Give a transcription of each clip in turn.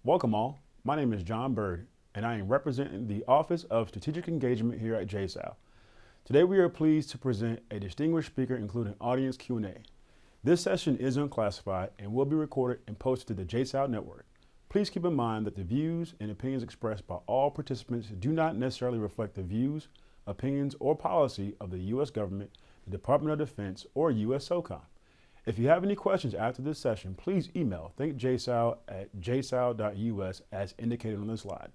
Welcome all. My name is John Bird, and I am representing the Office of Strategic Engagement here at JSOU. Today we are pleased to present a distinguished speaker including audience Q&A. This session is unclassified and will be recorded and posted to the JSOU network. Please keep in mind that the views and opinions expressed by all participants do not necessarily reflect the views, opinions, or policy of the U.S. government, the Department of Defense, or JSOU. If you have any questions after this session, please email thinkjsou@jsou.us as indicated on the slide.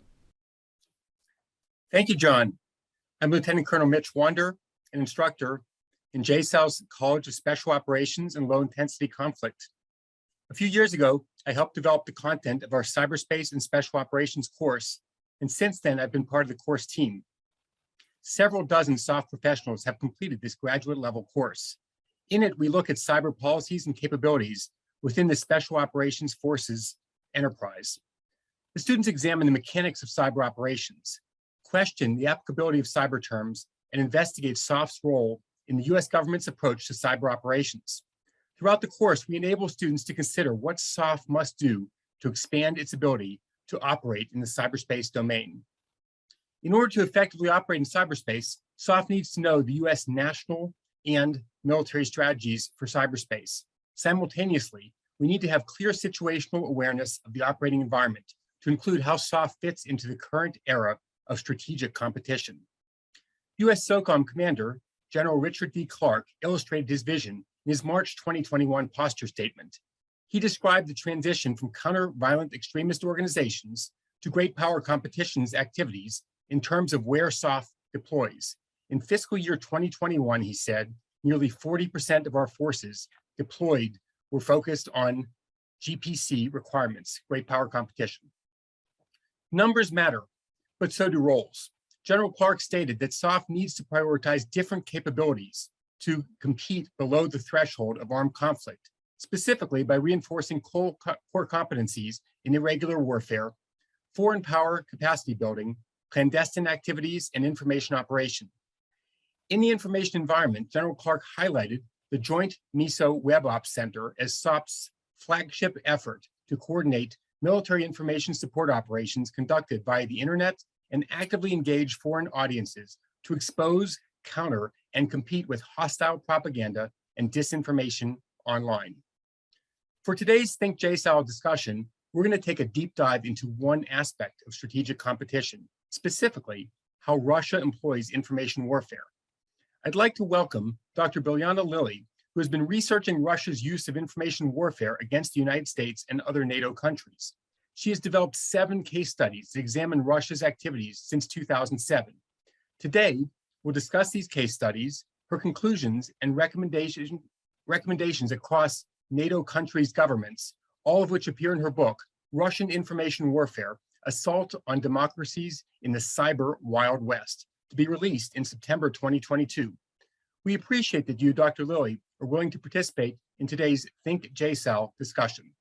Thank you, John. I'm Lieutenant Colonel Mitch, an instructor in JSOU's College of Special Operations and Low Intensity Conflict. A few years ago, I helped develop the content of our Cyberspace and Special Operations course, and since then I've been part of the course team. Several dozen SOF professionals have completed this graduate level course. In it, we look at cyber policies and capabilities within the Special Operations Forces enterprise. The students examine the mechanics of cyber operations, question the applicability of cyber terms, and investigate SOF's role in the U.S. government's approach to cyber operations. Throughout the course, we enable students to consider what SOF must do to expand its ability to operate in the cyberspace domain. In order to effectively operate in cyberspace, SOF needs to know the U.S. national and military strategies for cyberspace. Simultaneously, we need to have clear situational awareness of the operating environment to include how SOF fits into the current era of strategic competition. U.S. SOCOM Commander General Richard D. Clark illustrated his vision in his March 2021 posture statement. He described the transition from counter-violent extremist organizations to great power competitions activities in terms of where SOF deploys. In fiscal year 2021, he said, nearly 40% of our forces deployed were focused on GPC requirements, great power competition. Numbers matter, but so do roles. General Clark stated that SOF needs to prioritize different capabilities to compete below the threshold of armed conflict, specifically by reinforcing core competencies in irregular warfare, foreign power capacity building, clandestine activities, and information operation. In the information environment, General Clark highlighted the Joint MISO Web Ops Center as SOF's flagship effort to coordinate military information support operations conducted via the internet and actively engage foreign audiences to expose, counter, and compete with hostile propaganda and disinformation online. For today's Think JSOU discussion, we're going to take a deep dive into one aspect of strategic competition, specifically how Russia employs information warfare. I'd like to welcome Dr. Bilyana Lilly, who has been researching Russia's use of information warfare against the United States and other NATO countries. She has developed 7 case studies that examine Russia's activities since 2007. Today, we'll discuss these case studies, her conclusions, and recommendations across NATO countries' governments, all of which appear in her book, Russian Information Warfare: Assault on Democracies in the Cyber Wild West, to be released in September 2022. We appreciate that you, Dr. Lilly, are willing to participate in today's Think JSOU discussion.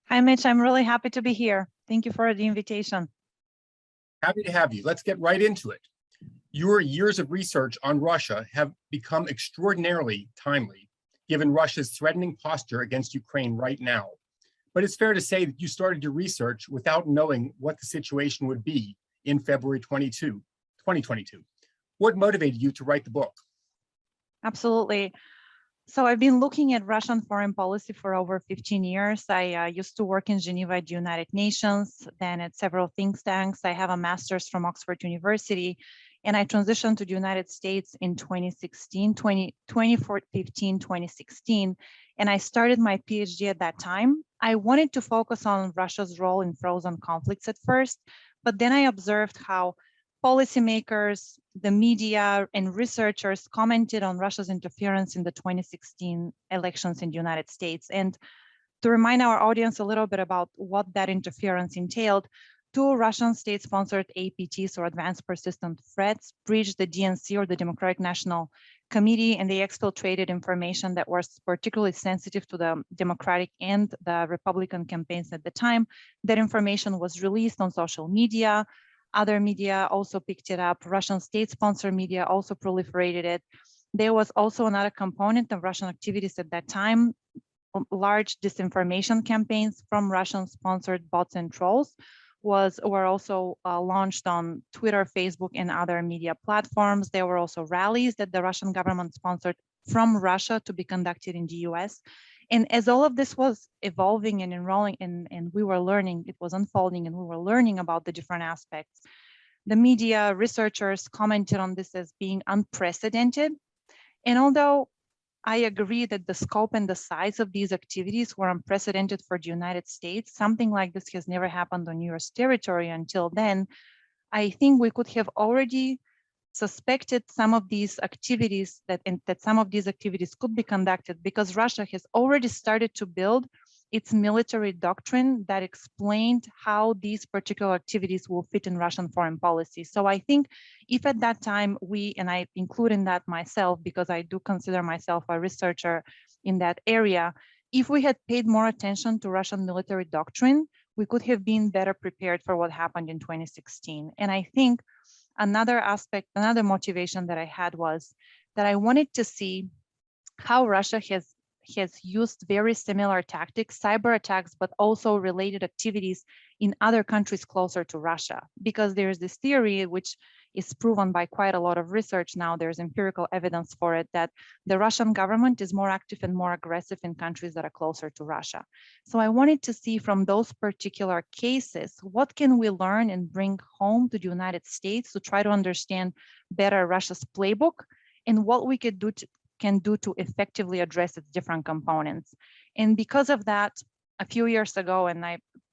Hi, Mitch. I'm really happy to be here. Thank you for the invitation. Happy to have you. Let's get right into it. Your years of research on Russia have become extraordinarily timely, given Russia's threatening posture against Ukraine right now. But it's fair to say that you started your research without knowing what the situation would be in February 2022. What motivated you to write the book? Absolutely. So I've been looking at Russian foreign policy for over 15 years. I used to work in Geneva at the United Nations, then at several think tanks. I have a master's from Oxford University, and I transitioned to the United States in 2016, and I started my PhD at that time. I wanted to focus on Russia's role in frozen conflicts at first, but then I observed how policymakers, the media, and researchers commented on Russia's interference in the 2016 elections in the United States. And to remind our audience a little bit about what that interference entailed, 2 Russian state-sponsored APTs, or advanced persistent threats, breached the DNC, or the Democratic National Committee, and they exfiltrated information that was particularly sensitive to the Democratic and the Republican campaigns at the time. That information was released on social media. Other media also picked it up. Russian state-sponsored media also proliferated it. There was also another component of Russian activities at that time large disinformation campaigns from Russian-sponsored bots and trolls were also launched on Twitter, Facebook, and other media platforms. There were also rallies that the Russian government sponsored from Russia to be conducted in the US. And as all of this was evolving and enrolling, and we were learning, it was unfolding, and we were learning about the different aspects, the media researchers commented on this as being unprecedented. And although I agree that the scope and the size of these activities were unprecedented for the United States, something like this has never happened on US territory until then, I think we could have already suspected some of these activities that some of these activities could be conducted because Russia has already started to build its military doctrine that explained how these particular activities will fit in Russian foreign policy. So I think if at that time and I include in that myself because I do consider myself a researcher in that area, if we had paid more attention to Russian military doctrine, we could have been better prepared for what happened in 2016. And I think another aspect, another motivation that I had was that I wanted to see how Russia has used very similar tactics, cyber attacks, but also related activities in other countries closer to Russia. Because there's this theory, which is proven by quite a lot of research now, there's empirical evidence for it, that the Russian government is more active and more aggressive in countries that are closer to Russia. So I wanted to see from those particular cases, what can we learn and bring home to the United States to try to understand better Russia's playbook and what we could do can do to effectively address its different components. And because of that, a few years ago, and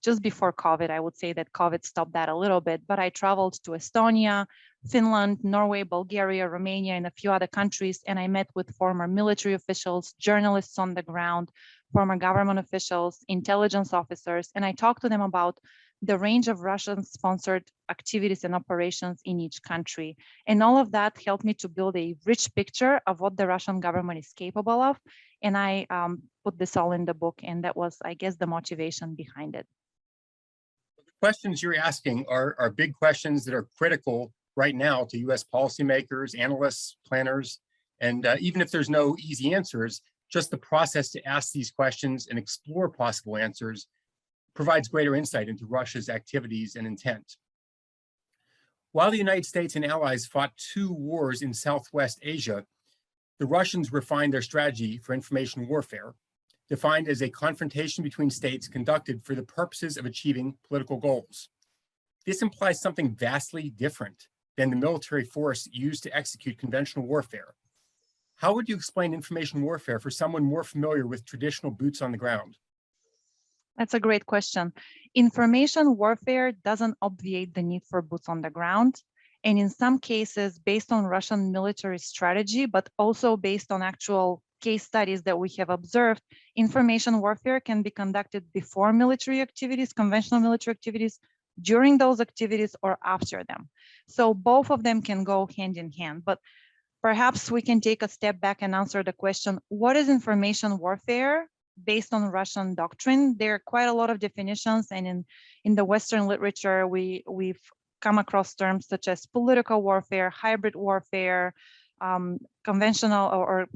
just before COVID, I would say that COVID stopped that a little bit, but I traveled to Estonia, Finland, Norway, Bulgaria, Romania, and a few other countries, and I met with former military officials, journalists on the ground, former government officials, intelligence officers, and I talked to them about the range of Russian-sponsored activities and operations in each country. And all of that helped me to build a rich picture of what the Russian government is capable of. And I put this all in the book, and that was, I guess, the motivation behind it. The questions you're asking are big questions that are critical right now to US policymakers, analysts, planners, and even if there's no easy answers, just the process to ask these questions and explore possible answers provides greater insight into Russia's activities and intent. While the United States and allies fought 2 wars in Southwest Asia, the Russians refined their strategy for information warfare, defined as a confrontation between states conducted for the purposes of achieving political goals. This implies something vastly different than the military force used to execute conventional warfare. How would you explain information warfare for someone more familiar with traditional boots on the ground? That's a great question. Information warfare doesn't obviate the need for boots on the ground. And in some cases, based on Russian military strategy, but also based on actual case studies that we have observed, information warfare can be conducted before military activities, conventional military activities, during those activities, or after them. So both of them can go hand in hand. But perhaps we can take a step back and answer the question, what is information warfare? Based on Russian doctrine, there are quite a lot of definitions, and in the Western literature, we've come across terms such as political warfare, hybrid warfare, conventional or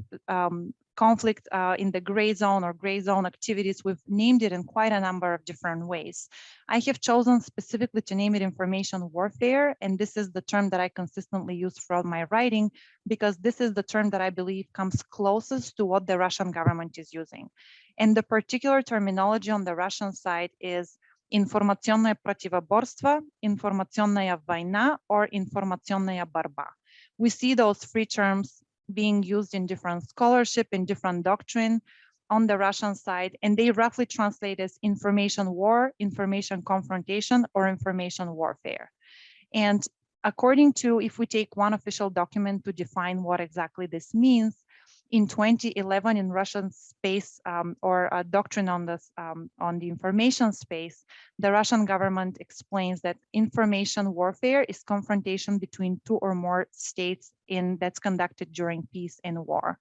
conflict in the gray zone or gray zone activities. We've named it in quite a number of different ways. I have chosen specifically to name it information warfare, and this is the term that I consistently use throughout my writing because this is the term that I believe comes closest to what the Russian government is using. And the particular terminology on the Russian side is информационное противоборство, информационная война, or информационная борьба. We see those 3 terms being used in different scholarship, in different doctrine on the Russian side, and they roughly translate as information war, information confrontation, or information warfare. And according to, if we take one official document to define what exactly this means, in 2011 in Russian space or a doctrine on this on the information space, the Russian government explains that information warfare is confrontation between 2 or more states that's conducted during peace and war.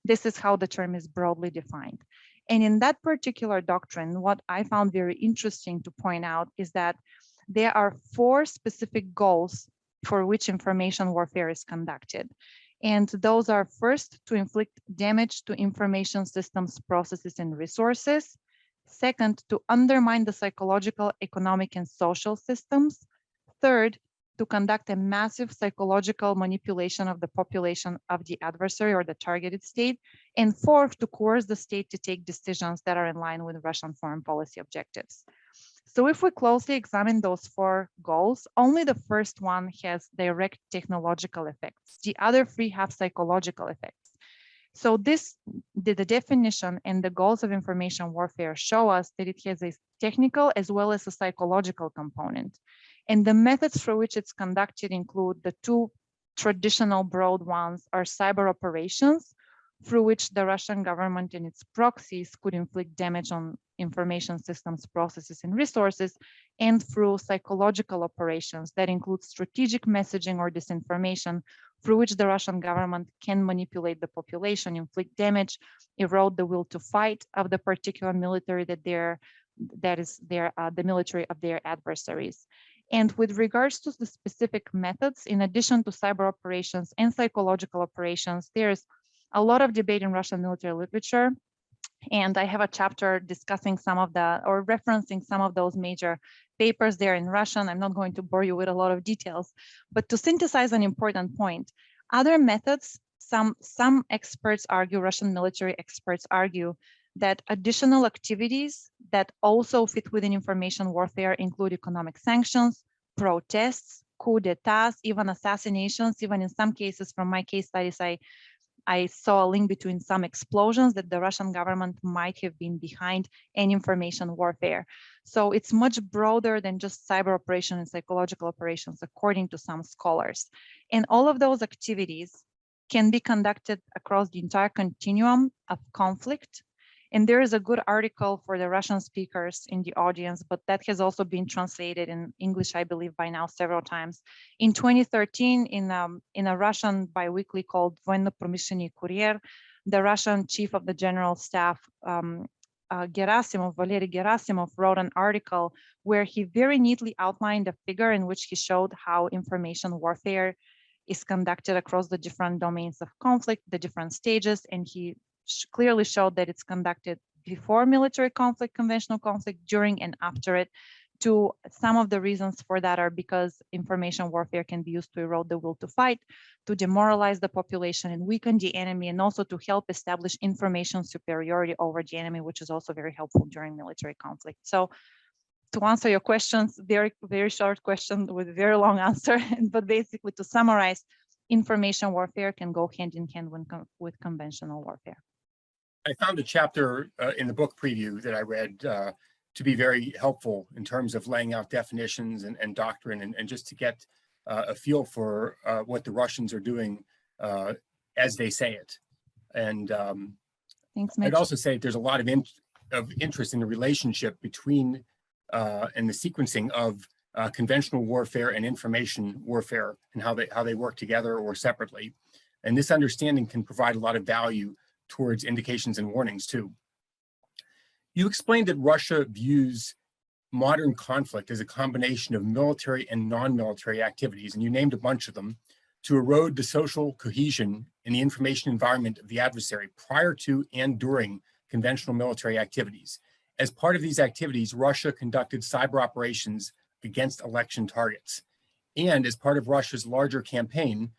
This is how the term is broadly defined. And in that particular doctrine, what I found very interesting to point out is that there are 4 specific goals for which information warfare is conducted. And those are first, to inflict damage to information systems, processes, and resources. Second, to undermine the psychological, economic, and social systems. Third, to conduct a massive psychological manipulation of the population of the adversary or the targeted state. And fourth, to coerce the state to take decisions that are in line with Russian foreign policy objectives. So if we closely examine those four goals, only the first one has direct technological effects. The other three have psychological effects. So the definition and the goals of information warfare show us that it has a technical as well as a psychological component. And the methods through which it's conducted include the two traditional broad ones are cyber operations, through which the Russian government and its proxies could inflict damage on information systems, processes, and resources, and through psychological operations that include strategic messaging or disinformation, through which the Russian government can manipulate the population, inflict damage, erode the will to fight of the particular military the military of their adversaries. And with regards to the specific methods, in addition to cyber operations and psychological operations, there's a lot of debate in Russian military literature. And I have a chapter discussing some of or referencing some of those major papers there in Russian. I'm not going to bore you with a lot of details, but to synthesize an important point, other methods, some experts argue, Russian military experts argue, that additional activities that also fit within information warfare include economic sanctions, protests, coup d'etats, even assassinations. Even in some cases, from my case studies, I saw a link between some explosions that the Russian government might have been behind, and information warfare. So it's much broader than just cyber operation and psychological operations, according to some scholars. And all of those activities can be conducted across the entire continuum of conflict. And there is a good article for the Russian speakers in the audience, but that has also been translated in English, I believe, by now several times. In 2013, in a Russian biweekly called Voенно-промышленный курьер, the Russian chief of the general staff, Valery Gerasimov, wrote an article where he very neatly outlined a figure in which he showed how information warfare is conducted across the different domains of conflict, the different stages, and he clearly showed that it's conducted before military conflict, conventional conflict, during and after it. Some of the reasons for that are because information warfare can be used to erode the will to fight, to demoralize the population and weaken the enemy, and also to help establish information superiority over the enemy, which is also very helpful during military conflict. So to answer your questions, very, very short question with very long answer, but basically to summarize, information warfare can go hand in hand with conventional warfare. I found a chapter in the book preview that I read to be very helpful in terms of laying out definitions and doctrine, and just to get a feel for what the Russians are doing as they say it. And thanks, Mitch. I'd also say there's a lot of interest in the relationship between and the sequencing of conventional warfare and information warfare, and how they work together or separately. And this understanding can provide a lot of value towards indications and warnings too. You explained that Russia views modern conflict as a combination of military and non-military activities, and you named a bunch of them, to erode the social cohesion in the information environment of the adversary prior to and during conventional military activities. As part of these activities, Russia conducted cyber operations against election targets. And as part of Russia's larger campaign,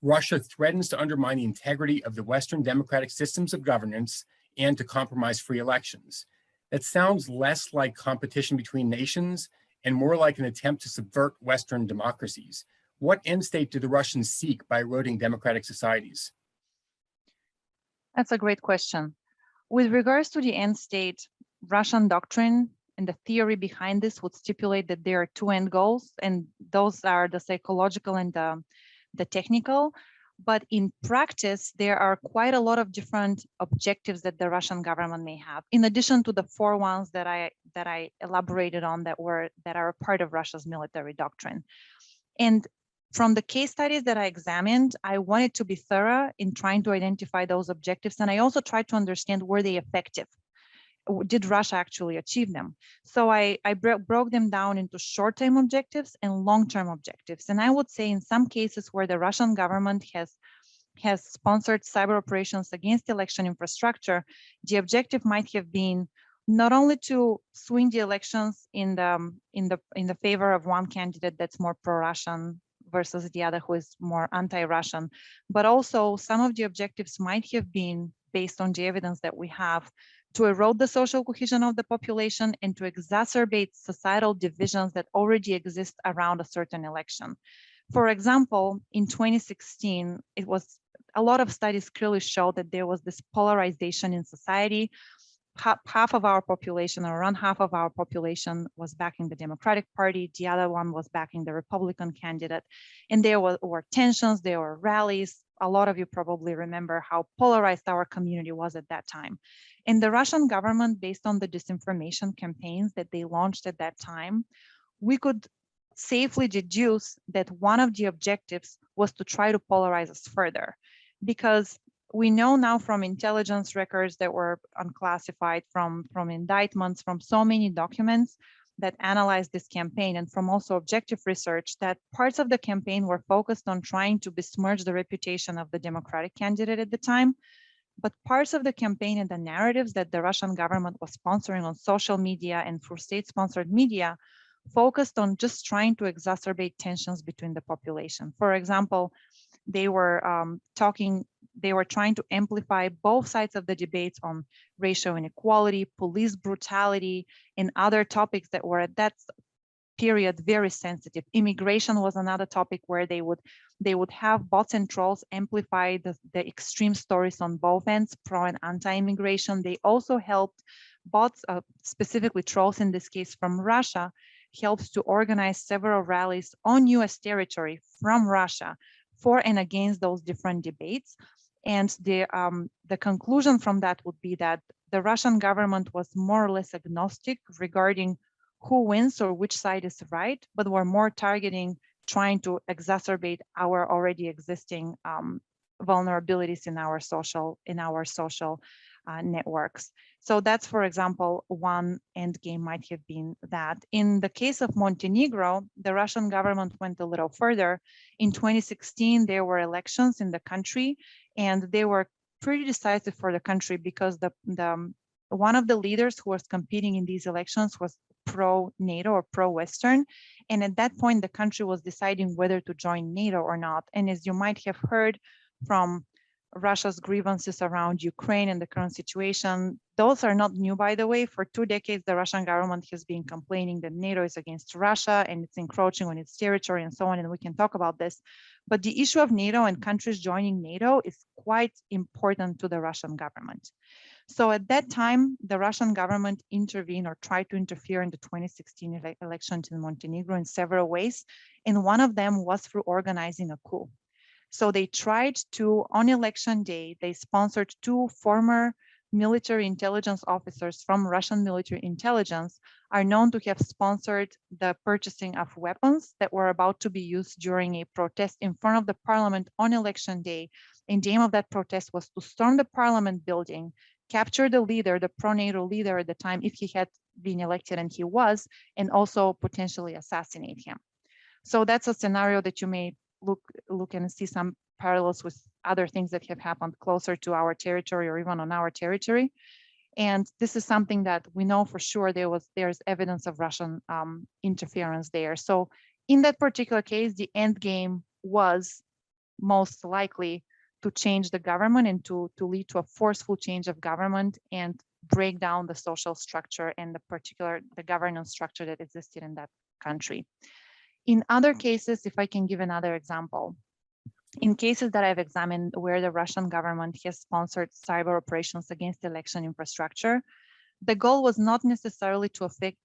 Russia threatens to undermine the integrity of the Western democratic systems of governance and to compromise free elections. That sounds less like competition between nations and more like an attempt to subvert Western democracies. What end state do the Russians seek by eroding democratic societies? That's a great question. With regards to the end state, Russian doctrine and the theory behind this would stipulate that there are two end goals, and those are the psychological and the technical. But in practice, there are quite a lot of different objectives that the Russian government may have, in addition to the four ones that I elaborated on that are part of Russia's military doctrine. And from the case studies that I examined, I wanted to be thorough in trying to identify those objectives, and I also tried to understand, were they effective? Did Russia actually achieve them? So I broke them down into short-term objectives and long-term objectives. And I would say in some cases where the Russian government has sponsored cyber operations against election infrastructure, the objective might have been not only to swing the elections in the favor of one candidate that's more pro-Russian versus the other who is more anti-Russian, but also some of the objectives might have been, based on the evidence that we have, to erode the social cohesion of the population and to exacerbate societal divisions that already exist around a certain election. For example, in 2016, a lot of studies clearly show that there was this polarization in society. Half of our population, or around half of our population, was backing the Democratic Party. The other one was backing the Republican candidate. And there were tensions, there were rallies. A lot of you probably remember how polarized our community was at that time. And the Russian government, based on the disinformation campaigns that they launched at that time, we could safely deduce that one of the objectives was to try to polarize us further, because we know now from intelligence records that were unclassified, from indictments, from so many documents that analyzed this campaign, and from also objective research, that parts of the campaign were focused on trying to besmirch the reputation of the Democratic candidate at the time. But parts of the campaign and the narratives that the Russian government was sponsoring on social media and through state-sponsored media focused on just trying to exacerbate tensions between the population. For example, they were trying to amplify both sides of the debates on racial inequality, police brutality, and other topics that were at that period very sensitive. Immigration was another topic where they would have bots and trolls amplify the extreme stories on both ends, pro and anti-immigration. They also helped bots, specifically trolls in this case from Russia, helped to organize several rallies on US territory from Russia for and against those different debates. And the conclusion from that would be that the Russian government was more or less agnostic regarding who wins or which side is right, but were more targeting trying to exacerbate our already existing vulnerabilities in our social networks. So that's, for example, one end game might have been that. In the case of Montenegro, the Russian government went a little further. In 2016, there were elections in the country, and they were pretty decisive for the country because one of the leaders who was competing in these elections was pro-NATO or pro-Western. And at that point, the country was deciding whether to join NATO or not. And as you might have heard from Russia's grievances around Ukraine and the current situation, those are not new, by the way. For 2 decades, the Russian government has been complaining that NATO is against Russia and it's encroaching on its territory and so on, and we can talk about this. But the issue of NATO and countries joining NATO is quite important to the Russian government. So at that time, the Russian government intervened or tried to interfere in the 2016 elections in Montenegro in several ways, and one of them was through organizing a coup. So they tried to, on election day, they sponsored 2 former military intelligence officers from Russian military intelligence are known to have sponsored the purchasing of weapons that were about to be used during a protest in front of the parliament on election day. And the aim of that protest was to storm the parliament building, capture the leader, the pro-NATO leader at the time, if he had been elected, and he was, and also potentially assassinate him. So that's a scenario that you may look and see some parallels with other things that have happened closer to our territory or even on our territory. And this is something that we know for sure there's evidence of Russian interference there. So in that particular case, the end game was most likely to change the government and to lead to a forceful change of government and break down the social structure and the governance structure that existed in that country. In other cases, if I can give another example, in cases that I've examined where the Russian government has sponsored cyber operations against election infrastructure, the goal was not necessarily to affect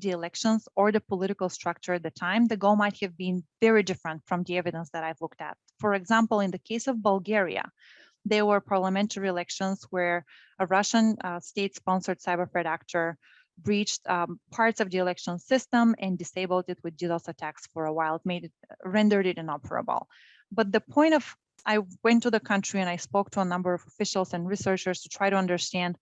the elections or the political structure at the time. The goal might have been very different from the evidence that I've looked at. For example, in the case of Bulgaria, there were parliamentary elections where a Russian state-sponsored cyber threat actor breached parts of the election system and disabled it with DDoS attacks for a while. Rendered it inoperable. But the point of, I went to the country and I spoke to a number of officials and researchers to try to understand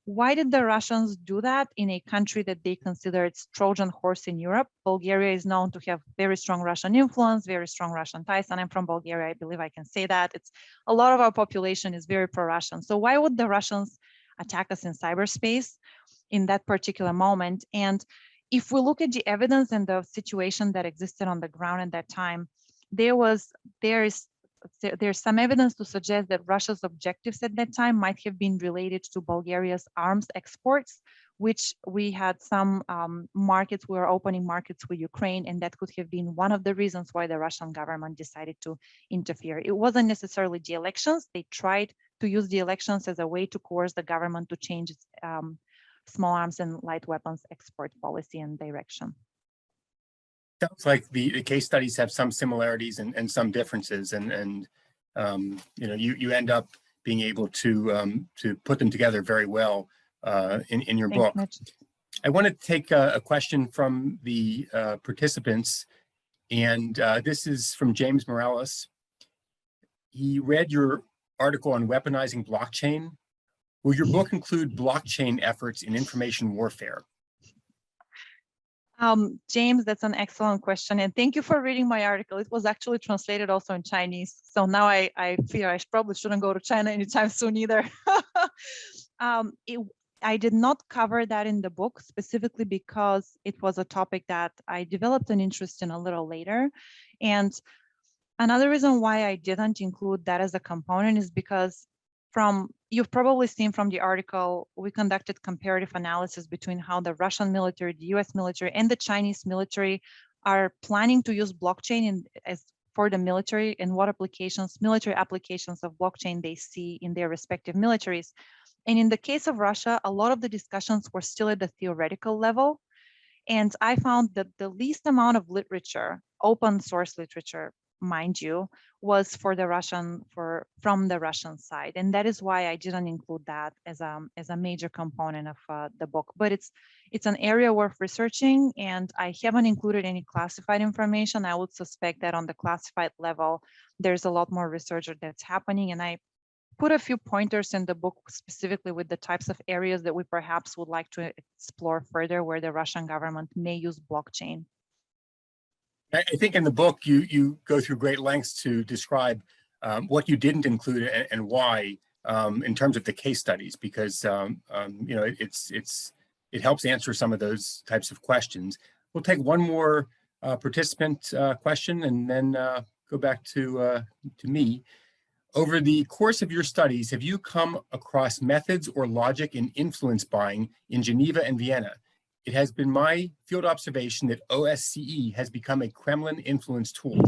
Why did the Russians do that in a country that they consider its Trojan horse in Europe? Bulgaria is known to have very strong Russian influence, very strong Russian ties, and I'm from Bulgaria. I believe I can say that. It's a lot of our population is very pro-Russian. So why would the Russians attack us in cyberspace in that particular moment? And if we look at the evidence and the situation that existed on the ground at that time, there's some evidence to suggest that Russia's objectives at that time might have been related to Bulgaria's arms exports, which we had some markets, we were opening markets with Ukraine, and that could have been one of the reasons why the Russian government decided to interfere. It wasn't necessarily the elections. They tried to use the elections as a way to coerce the government to change its small arms and light weapons export policy and direction. Sounds like the case studies have some similarities and some differences, and you end up being able to put them together very well in your book. Mitch. I want to take a question from the participants, and this is from James Morales. He read your article on weaponizing blockchain. Will your book include blockchain efforts in information warfare? James, that's an excellent question. And thank you for reading my article. It was actually translated also in Chinese. So now I fear I probably shouldn't go to China anytime soon either. I did not cover that in the book specifically because it was a topic that I developed an interest in a little later. And another reason why I didn't include that as a component is because you've probably seen from the article, we conducted comparative analysis between how the Russian military, the US military, and the Chinese military are planning to use blockchain for the military, and what military applications of blockchain they see in their respective militaries. And in the case of Russia, a lot of the discussions were still at the theoretical level. And I found that the least amount of literature, open source literature, mind you, was from the Russian side, and that is why I didn't include that as a major component of the book. But it's an area worth researching, and I haven't included any classified information. I would suspect that on the classified level, there's a lot more research that's happening, and I put a few pointers in the book specifically with the types of areas that we perhaps would like to explore further, where the Russian government may use blockchain. I think in the book, you go through great lengths to describe what you didn't include and why in terms of the case studies, because it helps answer some of those types of questions. We'll take one more participant question and then go back to me. Over the course of your studies, have you come across methods or logic in influence buying in Geneva and Vienna? It has been my field observation that OSCE has become a Kremlin influence tool.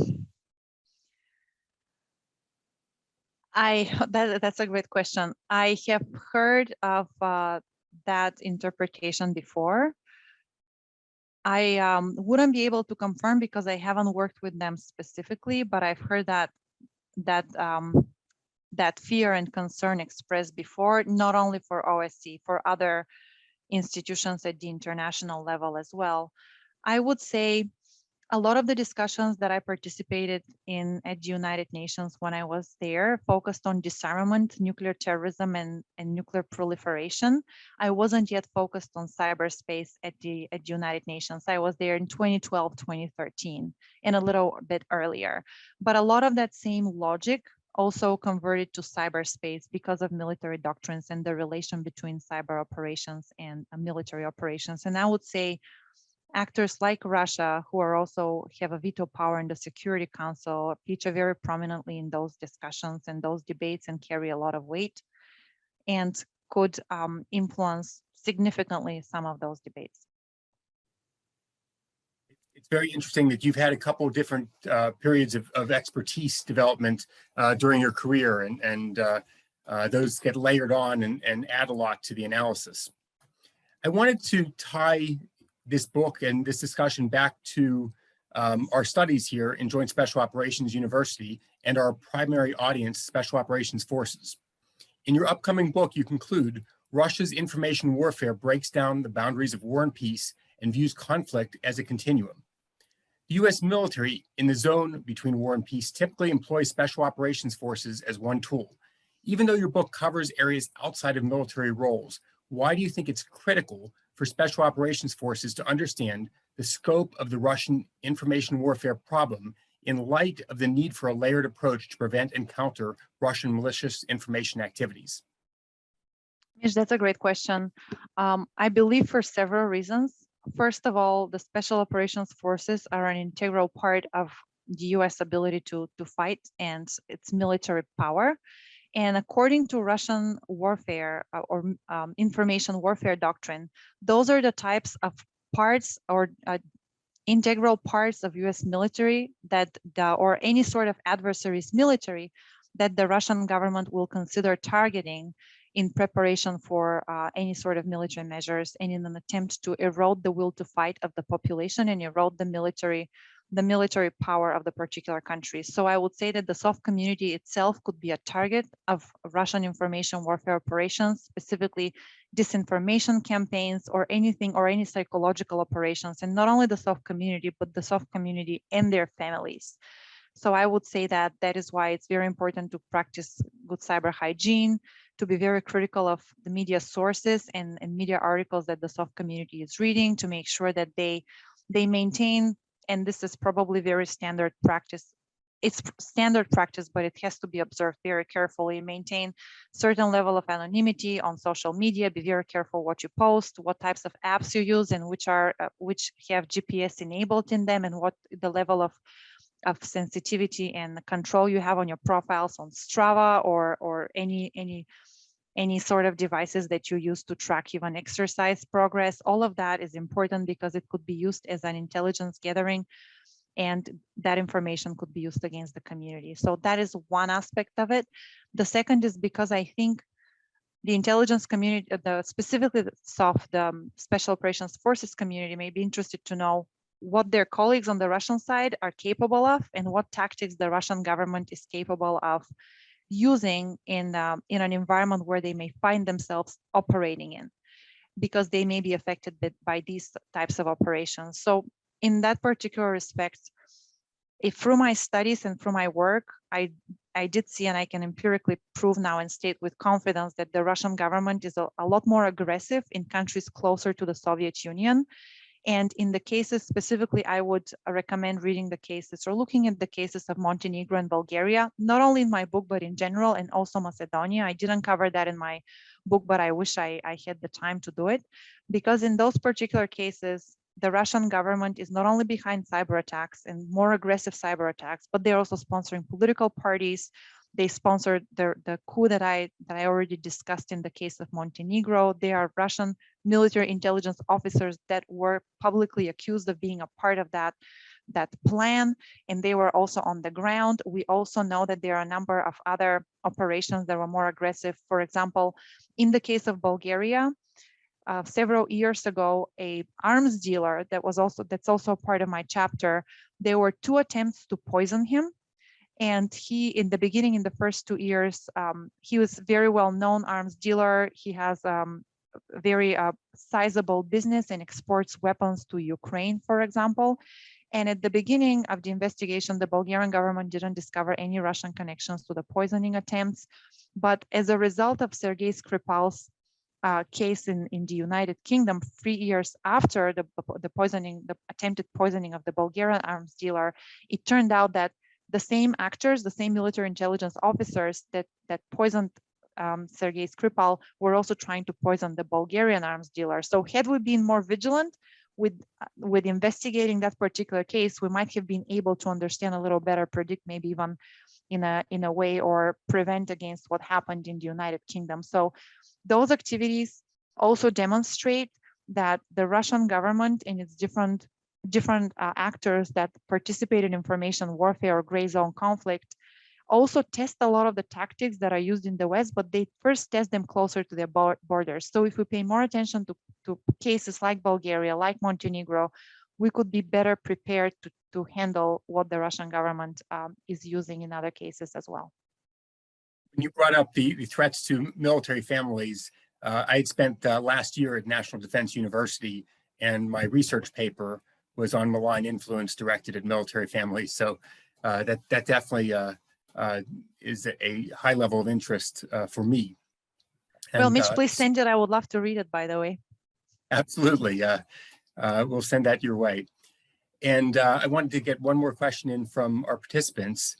That's a great question. I have heard of that interpretation before. I wouldn't be able to confirm because I haven't worked with them specifically, but I've heard that fear and concern expressed before, not only for OSCE, for other institutions at the international level as well. I would say a lot of the discussions that I participated in at the United Nations when I was there focused on disarmament, nuclear terrorism, and nuclear proliferation. I wasn't yet focused on cyberspace at the United Nations. I was there in 2012, 2013, and a little bit earlier. But a lot of that same logic also converted to cyberspace because of military doctrines and the relation between cyber operations and military operations. And I would say actors like Russia, who are also have a veto power in the Security Council, feature very prominently in those discussions and those debates and carry a lot of weight and could influence significantly some of those debates. It's very interesting that you've had a couple of different periods of expertise development during your career, and those get layered on and add a lot to the analysis. I wanted to tie this book and this discussion back to our studies here in Joint Special Operations University and our primary audience, Special Operations Forces. In your upcoming book, you conclude, Russia's information warfare breaks down the boundaries of war and peace and views conflict as a continuum. The US military in the zone between war and peace typically employs special operations forces as one tool. Even though your book covers areas outside of military roles, why do you think it's critical for special operations forces to understand the scope of the Russian information warfare problem in light of the need for a layered approach to prevent and counter Russian malicious information activities? Mitch, that's a great question. I believe for several reasons. First of all, the Special Operations Forces are an integral part of the US ability to fight and its military power. And according to Russian warfare or information warfare doctrine, those are the types of parts or integral parts of US military that or any sort of adversary's military that the Russian government will consider targeting in preparation for any sort of military measures and in an attempt to erode the will to fight of the population and erode the military power of the particular country. So I would say that the soft community itself could be a target of Russian information warfare operations, specifically disinformation campaigns or anything or any psychological operations, and not only the soft community, but the soft community and their families. So I would say that that is why it's very important to practice good cyber hygiene, to be very critical of the media sources and media articles that the soft community is reading, to make sure that they maintain, and this is probably very standard practice. It's standard practice, but it has to be observed very carefully. Maintain certain level of anonymity on social media. Be very careful what you post, what types of apps you use, and which have GPS enabled in them, and what the level of sensitivity and control you have on your profiles on Strava or any sort of devices that you use to track even exercise progress. All of that is important because it could be used as an intelligence gathering, and that information could be used against the community. So that is one aspect of it. The second is because I think the intelligence community, specifically the Special Operations Forces community, may be interested to know what their colleagues on the Russian side are capable of and what tactics the Russian government is capable of using in an environment where they may find themselves operating in, because they may be affected by these types of operations. So in that particular respect, if through my studies and through my work, I did see, and I can empirically prove now and state with confidence, that the Russian government is a lot more aggressive in countries closer to the Soviet Union. And in the cases specifically, I would recommend reading the cases or looking at the cases of Montenegro and Bulgaria, not only in my book, but in general, and also Macedonia. I didn't cover that in my book, but I wish I had the time to do it, because in those particular cases, the Russian government is not only behind cyber attacks and more aggressive cyber attacks, but they're also sponsoring political parties. They sponsored the coup that I already discussed in the case of Montenegro. They are Russian military intelligence officers that were publicly accused of being a part of that plan, and they were also on the ground. We also know that there are a number of other operations that were more aggressive. For example, in the case of Bulgaria, several years ago, a arms dealer that's also part of my chapter, there were 2 attempts to poison him. And he, in the beginning, in the first 2 years, he was very well-known arms dealer. He has very sizable business and exports weapons to Ukraine, for example. And at the beginning of the investigation, the Bulgarian government didn't discover any Russian connections to the poisoning attempts. But as a result of Sergei Skripal's case in the United Kingdom, 3 years after the attempted poisoning of the Bulgarian arms dealer, it turned out that the same actors, the same military intelligence officers that poisoned Sergei Skripal were also trying to poison the Bulgarian arms dealer. So had we been more vigilant with investigating that particular case, we might have been able to understand a little better, predict maybe even in a way, or prevent against what happened in the United Kingdom. So those activities also demonstrate that the Russian government and its different actors that participate in information warfare or gray zone conflict also test a lot of the tactics that are used in the West, but they first test them closer to their borders. So if we pay more attention to cases like Bulgaria, like Montenegro, we could be better prepared to handle what the Russian government is using in other cases as well. When you brought up the threats to military families, I had spent last year at National Defense University, and my research paper was on malign influence directed at military families. So that definitely is a high level of interest for me. Well, And Mitch, please send it. I would love to read it, by the way. absolutely, we'll send that your way. And I wanted to get one more question in from our participants.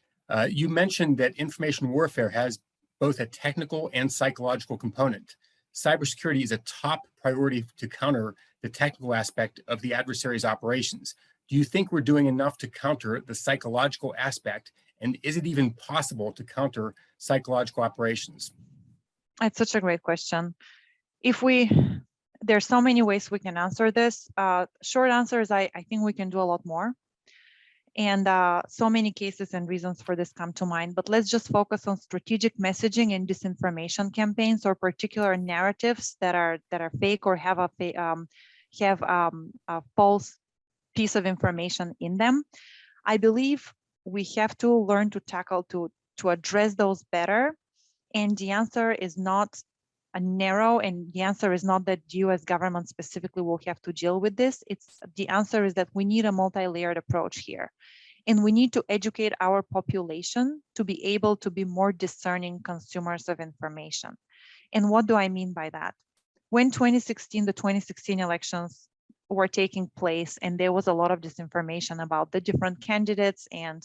You mentioned that information warfare has both a technical and psychological component. Cybersecurity is a top priority to counter the technical aspect of the adversary's operations. Do you think we're doing enough to counter the psychological aspect? And is it even possible to counter psychological operations? It's such a great question. There's so many ways we can answer this. Short answer is I think we can do a lot more. And so many cases and reasons for this come to mind, but let's just focus on strategic messaging and disinformation campaigns or particular narratives that are fake or have a false piece of information in them. I believe we have to learn to address those better. And the answer is not a narrow, and the answer is not that the US government specifically will have to deal with this. The answer is that we need a multi-layered approach here. And we need to educate our population to be able to be more discerning consumers of information. And what do I mean by that? When the 2016 elections were taking place and there was a lot of disinformation about the different candidates and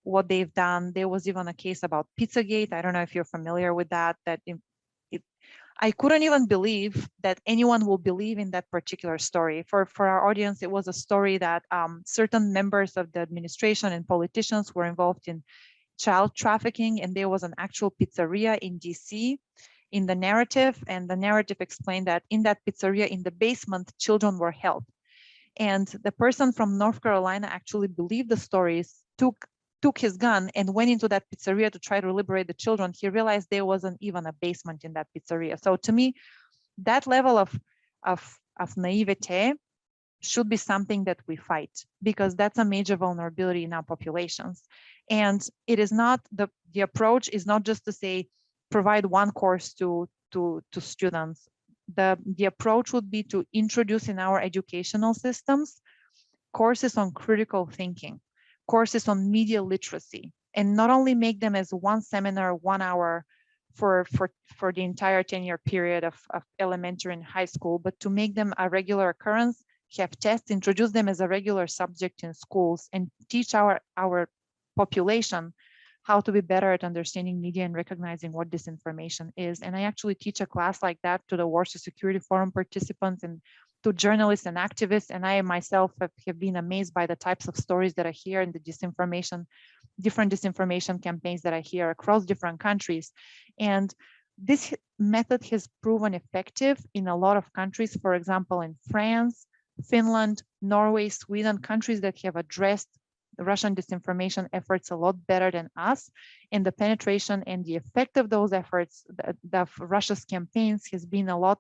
what they've done, there was even a case about Pizzagate. I don't know if you're familiar with that, I couldn't even believe that anyone will believe in that particular story. For our audience, it was a story that certain members of the administration and politicians were involved in child trafficking, and there was an actual pizzeria in DC in the narrative, and the narrative explained that in that pizzeria, in the basement, children were held. And the person from North Carolina actually believed the stories, took his gun and went into that pizzeria to try to liberate the children. He realized there wasn't even a basement in that pizzeria. So to me, that level of naivete should be something that we fight, because that's a major vulnerability in our populations. And it is not, the approach is not just to say, provide one course to students. The approach would be to introduce in our educational systems courses on critical thinking, courses on media literacy, and not only make them as one seminar, 1 hour for the entire 10-year period of elementary and high school, but to make them a regular occurrence, have tests, introduce them as a regular subject in schools, and teach our population how to be better at understanding media and recognizing what disinformation is. And I actually teach a class like that to the Warsaw Security Forum participants and to journalists and activists. And I myself have been amazed by the types of stories that I hear in the different disinformation campaigns that I hear across different countries. And this method has proven effective in a lot of countries. For example, in France, Finland, Norway, Sweden, countries that have addressed the Russian disinformation efforts a lot better than us. And the penetration and the effect of those efforts, of Russia's campaigns, has been a lot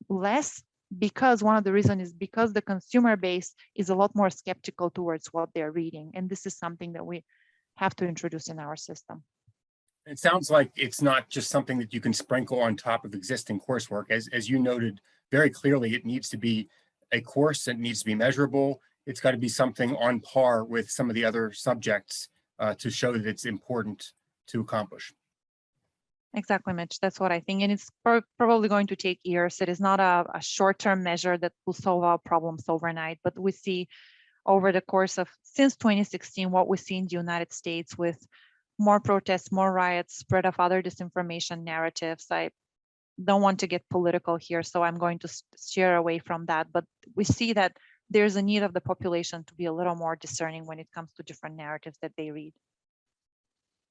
less, because one of the reasons is because the consumer base is a lot more skeptical towards what they're reading. And this is something that we have to introduce in our system. It sounds like it's not just something that you can sprinkle on top of existing coursework. As you noted very clearly, it needs to be a course that needs to be measurable. It's got to be something on par with some of the other subjects to show that it's important to accomplish. Exactly, Mitch. That's what I think. And it's probably going to take years. It is not a short-term measure that will solve our problems overnight, but we see over the course of since 2016, what we see in the United States with more protests, more riots, spread of other disinformation narratives. I don't want to get political here, so I'm going to steer away from that. But we see that there's a need of the population to be a little more discerning when it comes to different narratives that they read.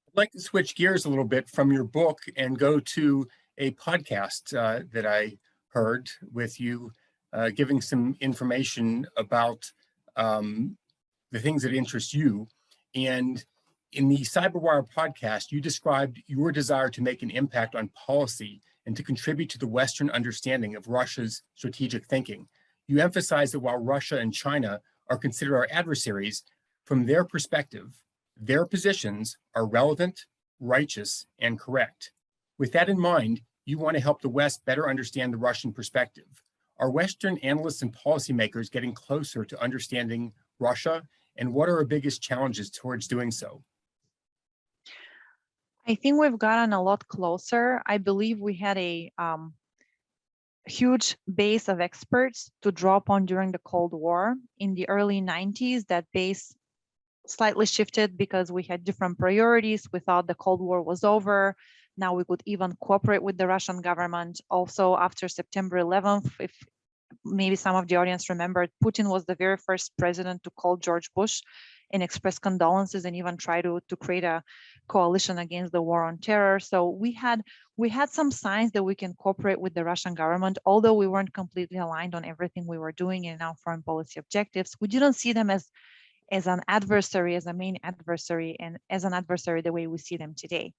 I'd like to switch gears a little bit from your book and go to a podcast that I heard with you, giving some information about the things that interest you. And in the CyberWire podcast, you described your desire to make an impact on policy and to contribute to the Western understanding of Russia's strategic thinking. You emphasize that while Russia and China are considered our adversaries, from their perspective, their positions are relevant, righteous, and correct. With that in mind, you want to help the West better understand the Russian perspective. Are Western analysts and policymakers getting closer to understanding Russia, and what are our biggest challenges towards doing so? I think we've gotten a lot closer. I believe we had a huge base of experts to draw upon during the Cold War. In the early 90s, that base slightly shifted because we had different priorities. We thought the Cold War was over. Now we could even cooperate with the Russian government. Also, after September 11th, if maybe some of the audience remembered, Putin was the very first president to call George Bush and express condolences and even try to create a coalition against the war on terror. So we had some signs that we can cooperate with the Russian government, although we weren't completely aligned on everything we were doing in our foreign policy objectives. We didn't see them as an adversary, as a main adversary, and as an adversary the way we see them today.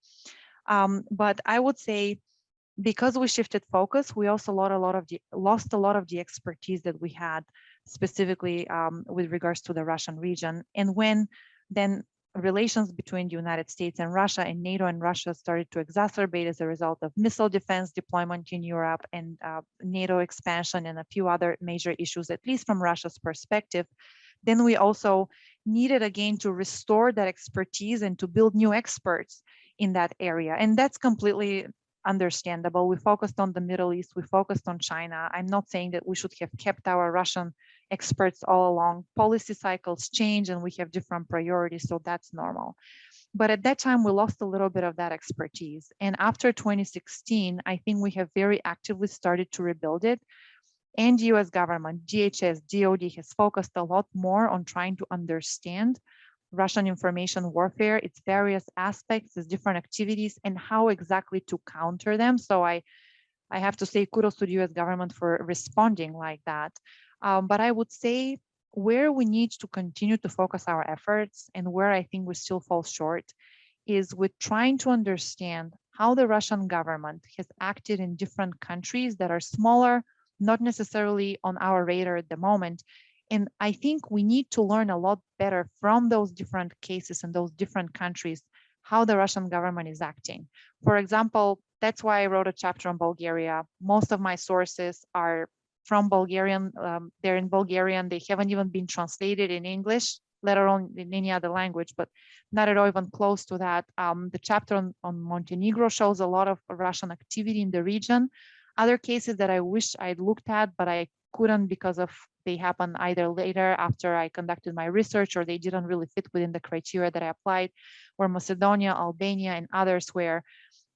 But I would say, because we shifted focus, we also lost a lot of the expertise that we had, specifically with regards to the Russian region. And when then relations between the United States and Russia, and NATO and Russia, started to exacerbate as a result of missile defense deployment in Europe and NATO expansion and a few other major issues, at least from Russia's perspective, then we also needed again to restore that expertise and to build new experts in that area. And that's completely understandable. We focused on the Middle East, we focused on China. I'm not saying that we should have kept our Russian experts all along. Policy cycles change and we have different priorities, so that's normal. But at that time, we lost a little bit of that expertise. And after 2016, I think we have very actively started to rebuild it. And the US government, DHS, DOD has focused a lot more on trying to understand Russian information warfare, its various aspects, its different activities, and how exactly to counter them. So I have to say kudos to the US government for responding like that. But I would say where we need to continue to focus our efforts and where I think we still fall short is with trying to understand how the Russian government has acted in different countries that are smaller, not necessarily on our radar at the moment. And I think we need to learn a lot better from those different cases and those different countries, how the Russian government is acting. For example, that's why I wrote a chapter on Bulgaria. Most of my sources are from Bulgarian. They're in Bulgarian. They haven't even been translated in English, let alone in any other language, but not at all even close to that. The chapter on Montenegro shows a lot of Russian activity in the region. Other cases that I wish I'd looked at, but I couldn't because of they happened either later after I conducted my research, or they didn't really fit within the criteria that I applied, were Macedonia, Albania, and others where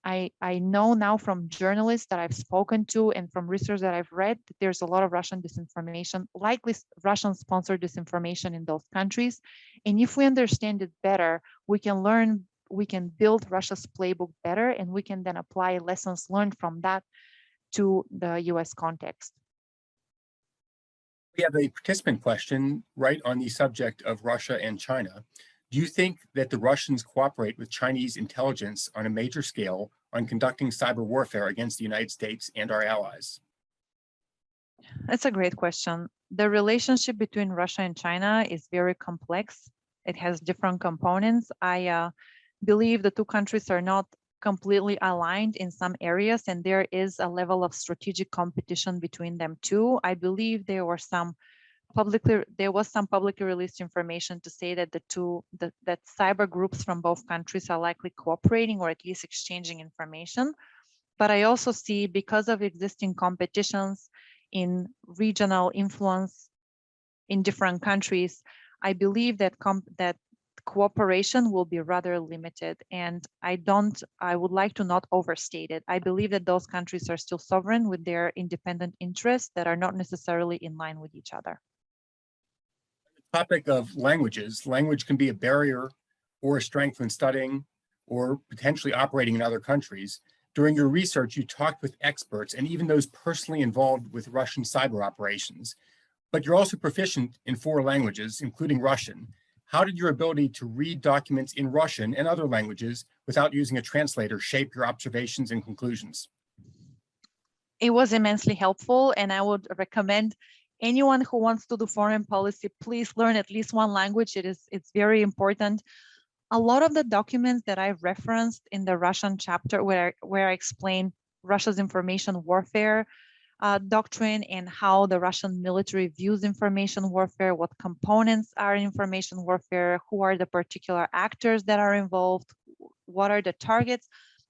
I know now from journalists that I've spoken to and from research that I've read that there's a lot of Russian disinformation, likely Russian-sponsored disinformation in those countries. And if we understand it better, we can learn, we can build Russia's playbook better, and we can then apply lessons learned from that to the US context. We have a participant question right on the subject of Russia and China. Do you think that the Russians cooperate with Chinese intelligence on a major scale on conducting cyber warfare against the United States and our allies? That's a great question. The relationship between Russia and China is very complex. It has different components. I believe the two countries are not completely aligned in some areas, and there is a level of strategic competition between them too. I believe there was some publicly released information to say that that cyber groups from both countries are likely cooperating or at least exchanging information. But I also see, because of existing competitions in regional influence in different countries, I believe that that cooperation will be rather limited, and I would like to not overstate it. I believe that those countries are still sovereign with their independent interests that are not necessarily in line with each other. The topic of languages, language can be a barrier or a strength when studying or potentially operating in other countries. During your research, you talked with experts and even those personally involved with Russian cyber operations, but you're also proficient in 4 languages, including Russian. How did your ability to read documents in Russian and other languages without using a translator shape your observations and conclusions? It was immensely helpful, and I would recommend anyone who wants to do foreign policy, please learn at least one language. It's very important. A lot of the documents that I've referenced in the Russian chapter where I explain Russia's information warfare doctrine and how the Russian military views information warfare, what components are in information warfare, who are the particular actors that are involved, what are the targets.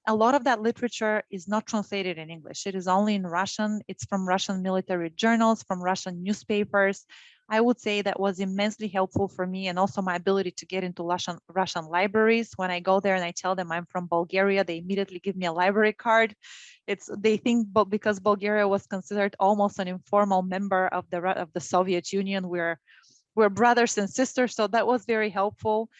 a lot of that literature is not translated in English. It is only in Russian. It's from Russian military journals, from Russian newspapers. I would say that was immensely helpful for me, and also my ability to get into Russian libraries. When I go there and I tell them I'm from Bulgaria, they immediately give me a library card. They think, but because Bulgaria was considered almost an informal member of the Soviet Union, we're brothers and sisters. So that was very helpful.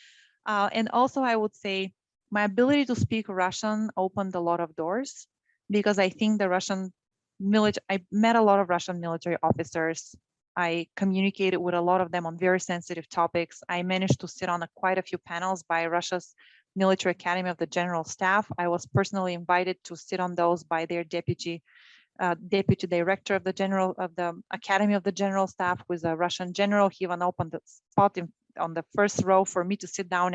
And also, I would say my ability to speak Russian opened a lot of doors, because I think I met a lot of Russian military officers. I communicated with a lot of them on very sensitive topics. I managed to sit on quite a few panels by Russia's Military Academy of the General Staff. I was personally invited to sit on those by their deputy director of the Academy of the General Staff, who is a Russian general. He even opened the spot on the first row for me to sit down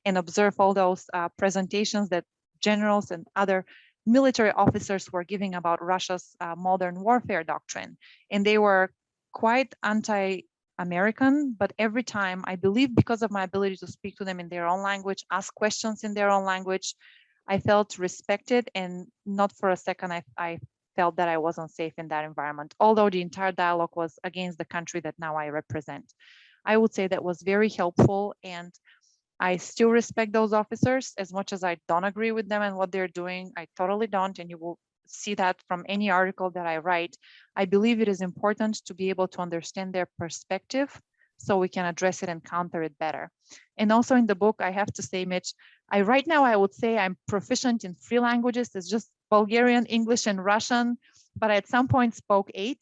and observe all those presentations that generals and other military officers were giving about Russia's modern warfare doctrine. And they were quite anti-American, but every time, I believe because of my ability to speak to them in their own language, ask questions in their own language, I felt respected, and not for a second I felt that I wasn't safe in that environment, although the entire dialogue was against the country that now I represent. I would say that was very helpful, and I still respect those officers as much as I don't agree with them and what they're doing. I totally don't, and you will see that from any article that I write. I believe it is important to be able to understand their perspective so we can address it and counter it better. And also in the book, I have to say, Mitch, right now I would say I'm proficient in 3 languages. It's just Bulgarian, English, and Russian, but I at some point spoke 8.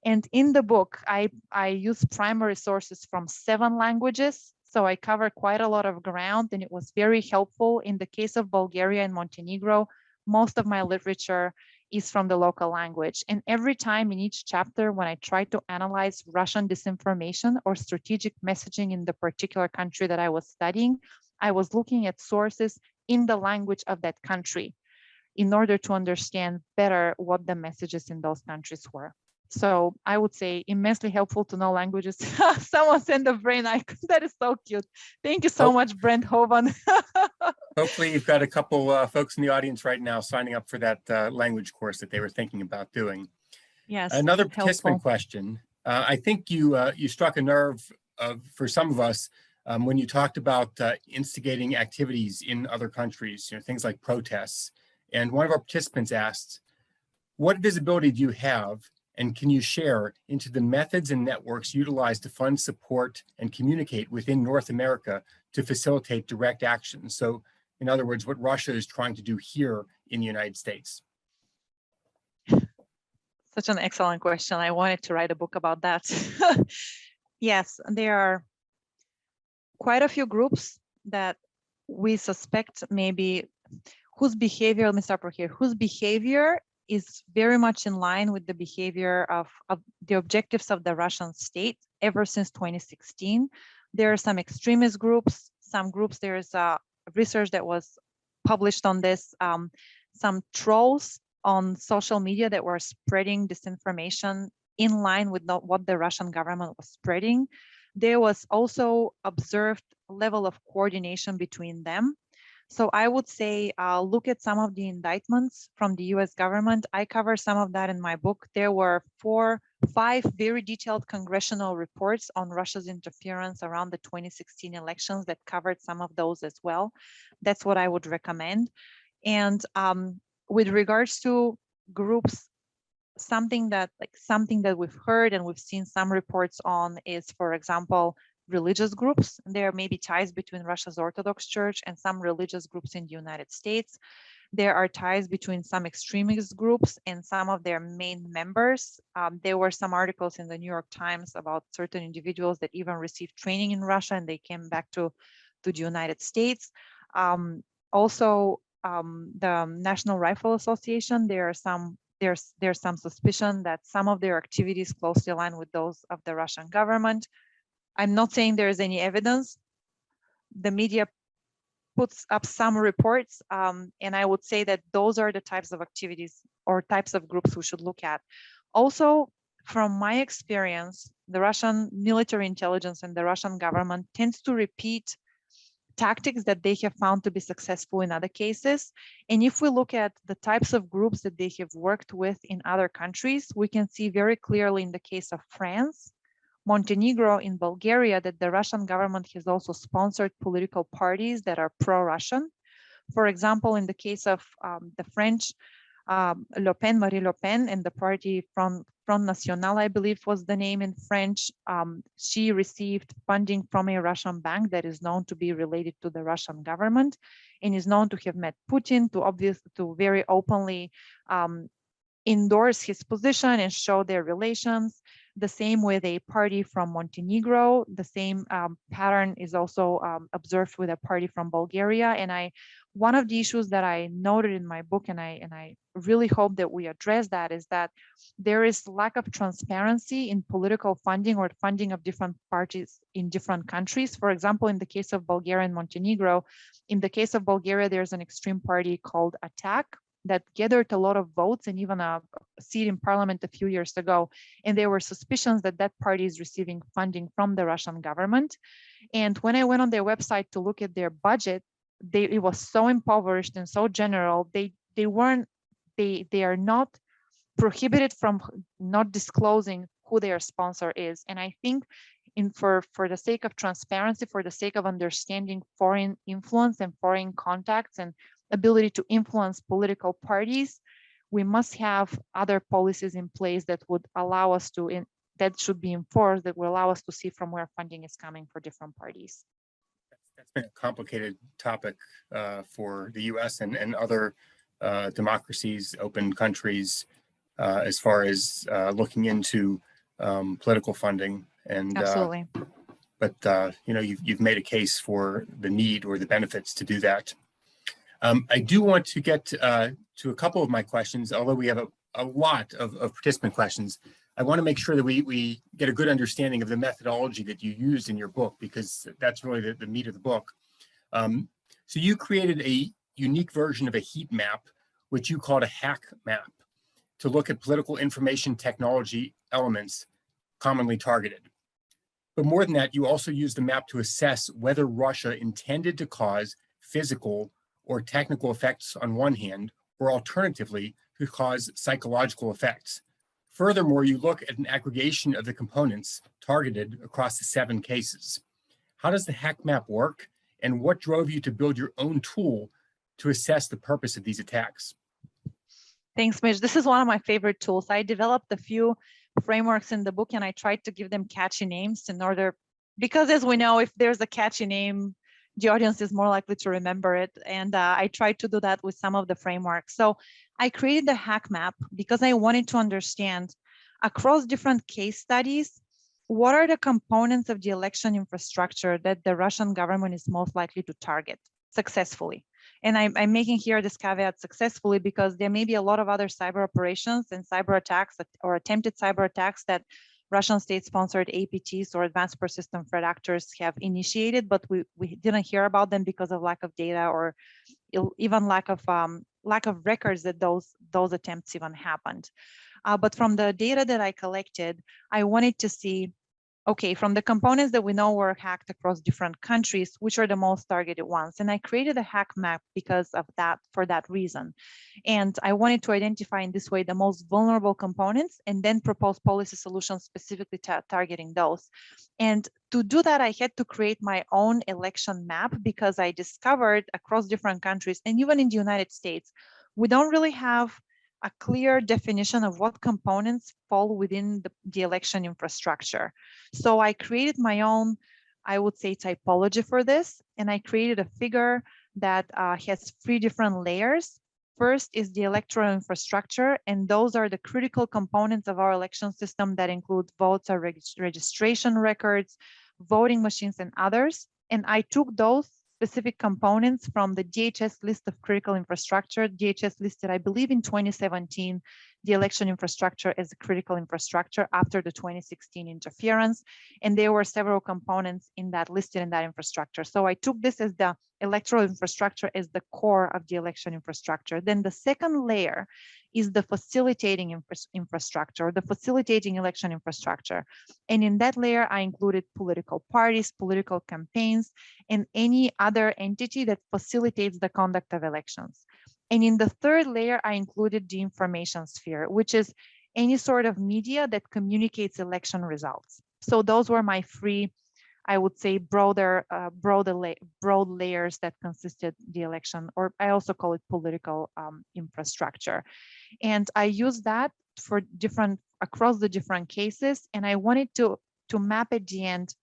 And in the book, I use primary sources from 7 languages. So I cover quite a lot of ground, and it was very helpful. In the case of Bulgaria and Montenegro, most of my literature is from the local language. And every time in each chapter, when I try to analyze Russian disinformation or strategic messaging in the particular country that I was studying, I was looking at sources in the language of that country in order to understand better what the messages in those countries were. So I would say immensely helpful to know languages. Someone sent a brain icon. That is so cute. Thank you so much, Brent Hovan. Hopefully you've got a couple folks in the audience right now signing up for that language course that they were thinking about doing. Yes. Another participant helpful. question. I think you struck a nerve for some of us when you talked about instigating activities in other countries, things like protests. And one of our participants asked, what visibility do you have, and can you share into the methods and networks utilized to fund, support, and communicate within North America to facilitate direct action? So in other words, what Russia is trying to do here in the United States. Such an excellent question. I wanted to write a book about that. Yes, there are quite a few groups that we suspect maybe whose behavior, let me start here, whose behavior is very much in line with the behavior of the objectives of the Russian state ever since 2016. There are some extremist groups, there is research that was published on this, some trolls on social media that were spreading disinformation in line with what the Russian government was spreading. There was also observed level of coordination between them. So I would say, look at some of the indictments from the US government. I cover some of that in my book. There were 5 very detailed congressional reports on Russia's interference around the 2016 elections that covered some of those as well. That's what I would recommend. And with regards to groups, something that we've heard and we've seen some reports on is, for example, religious groups. There may be ties between Russia's Orthodox Church and some religious groups in the United States. There are ties between some extremist groups and some of their main members. There were some articles in the New York Times about certain individuals that even received training in Russia and they came back to the United States. Also, the National Rifle Association, there's some suspicion that some of their activities closely align with those of the Russian government. I'm not saying there is any evidence. The media puts up some reports, and I would say that those are the types of activities or types of groups we should look at. Also, from my experience, the Russian military intelligence and the Russian government tends to repeat tactics that they have found to be successful in other cases. And if we look at the types of groups that they have worked with in other countries, we can see very clearly in the case of France, Montenegro, in Bulgaria, that the Russian government has also sponsored political parties that are pro-Russian. For example, in the case of the French, Marie Le Pen, and the party Front National, I believe was the name in French, she received funding from a Russian bank that is known to be related to the Russian government and is known to have met Putin to very openly endorse his position and show their relations. The same with a party from Montenegro. The same pattern is also observed with a party from Bulgaria. And one of the issues that I noted in my book, and I really hope that we address that, is that there is lack of transparency in political funding or funding of different parties in different countries. For example, in the case of Bulgaria and Montenegro, in the case of Bulgaria, there's an extreme party called Attack that gathered a lot of votes and even a seat in parliament a few years ago. And there were suspicions that that party is receiving funding from the Russian government. And when I went on their website to look at their budget, it was so impoverished and so general. They are not prohibited from not disclosing who their sponsor is. And I think for the sake of transparency, for the sake of understanding foreign influence and foreign contacts and ability to influence political parties, we must have other policies in place that would allow us to, that should be enforced, that will allow us to see from where funding is coming for different parties. That's been a complicated topic for the US and other democracies, open countries, as far as looking into political funding. And absolutely. But you've made a case for the need or the benefits to do that. I do want to get to a couple of my questions, although we have a lot of participant questions. I want to make sure that we get a good understanding of the methodology that you used in your book, because that's really the meat of the book. So you created a unique version of a heat map, which you called a hack map, to look at political information technology elements commonly targeted. But more than that, you also used the map to assess whether Russia intended to cause physical or technical effects on one hand, or alternatively, to cause psychological effects. Furthermore, you look at an aggregation of the components targeted across the 7 cases. How does the hack map work, and what drove you to build your own tool to assess the purpose of these attacks? Thanks, Mitch. This is one of my favorite tools. I developed a few frameworks in the book, and I tried to give them catchy names because as we know, if there's a catchy name, the audience is more likely to remember it. And I tried to do that with some of the frameworks. So I created the hack map because I wanted to understand across different case studies, what are the components of the election infrastructure that the Russian government is most likely to target successfully? And I'm making here this caveat successfully because there may be a lot of other cyber operations and cyber attacks or attempted cyber attacks that Russian state-sponsored APTs or advanced persistent threat actors have initiated, but we didn't hear about them because of lack of data or even lack of records that those attempts even happened. But from the data that I collected, I wanted to see, okay, from the components that we know were hacked across different countries, which are the most targeted ones? And I created a hack map because of that, for that reason. And I wanted to identify in this way the most vulnerable components and then propose policy solutions specifically targeting those. And to do that, I had to create my own election map because I discovered across different countries and even in the United States, we don't really have a clear definition of what components fall within the election infrastructure. So I created my own, I would say, typology for this. And I created a figure that has 3 different layers. First is the electoral infrastructure, and those are the critical components of our election system that include votes or registration records, voting machines, and others. And I took those specific components from the DHS list of critical infrastructure. DHS listed, I believe in 2017, the election infrastructure as a critical infrastructure after the 2016 interference. And there were several components in that listed in that infrastructure. So I took this as the electoral infrastructure as the core of the election infrastructure. Then the second layer is the facilitating infrastructure, the facilitating election infrastructure. And in that layer, I included political parties, political campaigns, and any other entity that facilitates the conduct of elections. And in the third layer, I included the information sphere, which is any sort of media that communicates election results. So those were my three, I would say, broad layers that consisted the election, or I also call it political infrastructure. And I use that for across the different cases. And I wanted to map at the end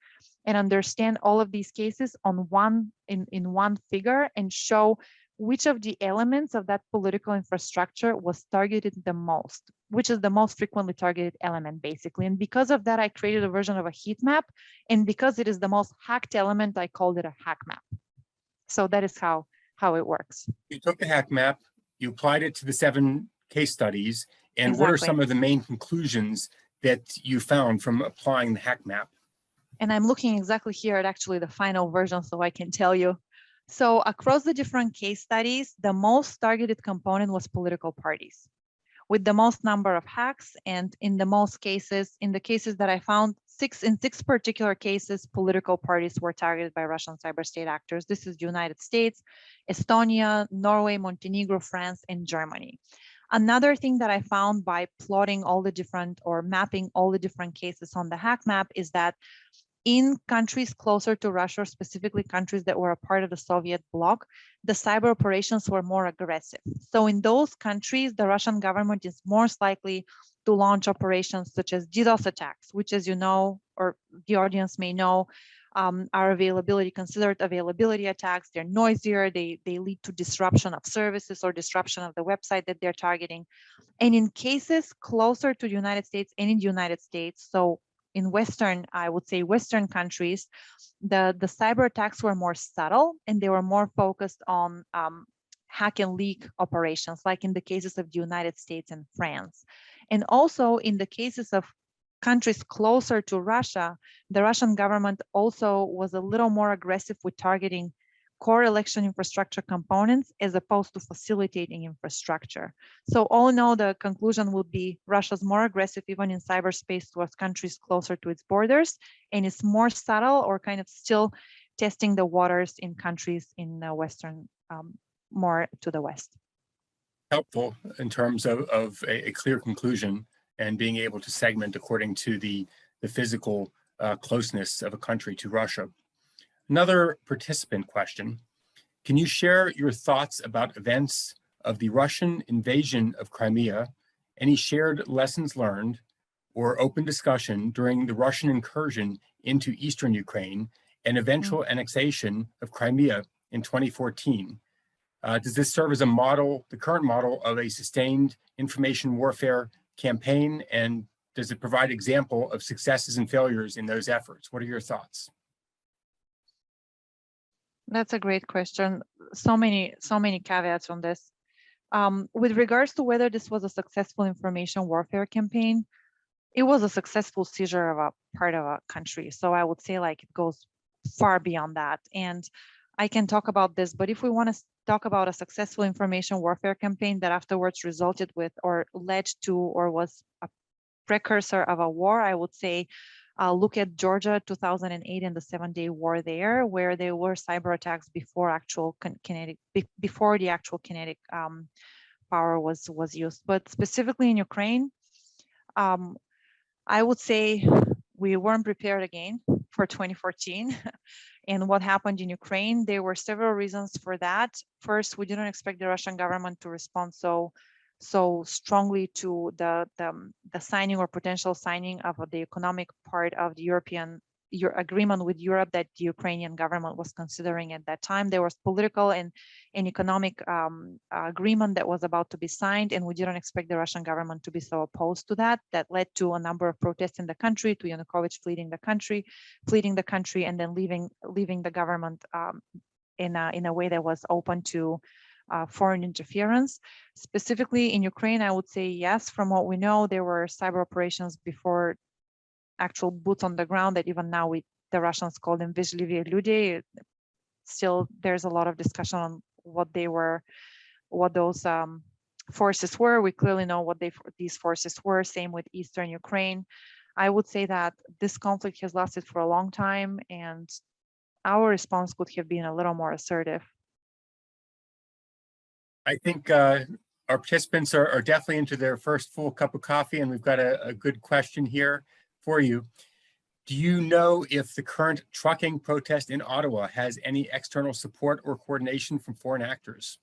and understand all of these cases on in one figure and show which of the elements of that political infrastructure was targeted the most, which is the most frequently targeted element, basically. And because of that, I created a version of a heat map. And because it is the most hacked element, I called it a hack map. So that is how it works. You took the hack map, you applied it to the 7 case studies, and Exactly. What are some of the main conclusions that you found from applying the hack map? And I'm looking exactly here at actually the final version, so I can tell you. So across the different case studies, the most targeted component was political parties, with the most number of hacks. And in the cases that I found, in six particular cases, political parties were targeted by Russian cyber state actors. This is the United States, Estonia, Norway, Montenegro, France, and Germany. Another thing that I found by plotting all the different, or mapping all the different cases on the hack map, is that in countries closer to Russia, specifically countries that were a part of the Soviet bloc, the cyber operations were more aggressive. So in those countries, the Russian government is most likely to launch operations such as DDoS attacks, which, as you know, or the audience may know, are considered availability attacks. They're noisier, they lead to disruption of services or disruption of the website that they're targeting. And in cases closer to the United States and in the United States, so in I would say Western countries, the cyber attacks were more subtle and they were more focused on hack and leak operations, like in the cases of the United States and France. And also in the cases of countries closer to Russia, the Russian government also was a little more aggressive with targeting core election infrastructure components as opposed to facilitating infrastructure. So all in all, the conclusion would be Russia's more aggressive even in cyberspace towards countries closer to its borders, and it's more subtle or kind of still testing the waters in countries in the Western, more to the West. Helpful in terms of a clear conclusion and being able to segment according to the physical closeness of a country to Russia. Another participant question: can you share your thoughts about events of the Russian invasion of Crimea, any shared lessons learned or open discussion during the Russian incursion into eastern Ukraine and eventual annexation of Crimea in 2014? Does this serve as a model, the current model of a sustained information warfare campaign, and does it provide example of successes and failures in those efforts? What are your thoughts? That's a great question. So many caveats on this. With regards to whether this was a successful information warfare campaign, it was a successful seizure of a part of a country. So I would say like it goes far beyond that. And I can talk about this, but if we want to talk about a successful information warfare campaign that afterwards resulted with or led to or was a precursor of a war, I would say look at Georgia 2008 and the 7-day war there, where there were cyber attacks before before the actual kinetic power was used. But specifically in Ukraine, I would say we weren't prepared again for 2014. And what happened in Ukraine, there were several reasons for that. First, we didn't expect the Russian government to respond so strongly to the signing or potential signing of the economic part of the your agreement with Europe that the Ukrainian government was considering at that time. There was political and economic agreement that was about to be signed, and we didn't expect the Russian government to be so opposed to that. That led to a number of protests in the country, to Yanukovych fleeing the country, and then leaving the government in a way that was open to foreign interference. Specifically in Ukraine, I would say yes. From what we know, there were cyber operations before actual boots on the ground that even now the Russians call them vizhlivie люди. Still, there's a lot of discussion on what those forces were. We clearly know what these forces were. Same with Eastern Ukraine. I would say that this conflict has lasted for a long time, and our response could have been a little more assertive. I think our participants are definitely into their first full cup of coffee, and we've got a good question here for you. Do you know if the current trucking protest in Ottawa has any external support or coordination from foreign actors?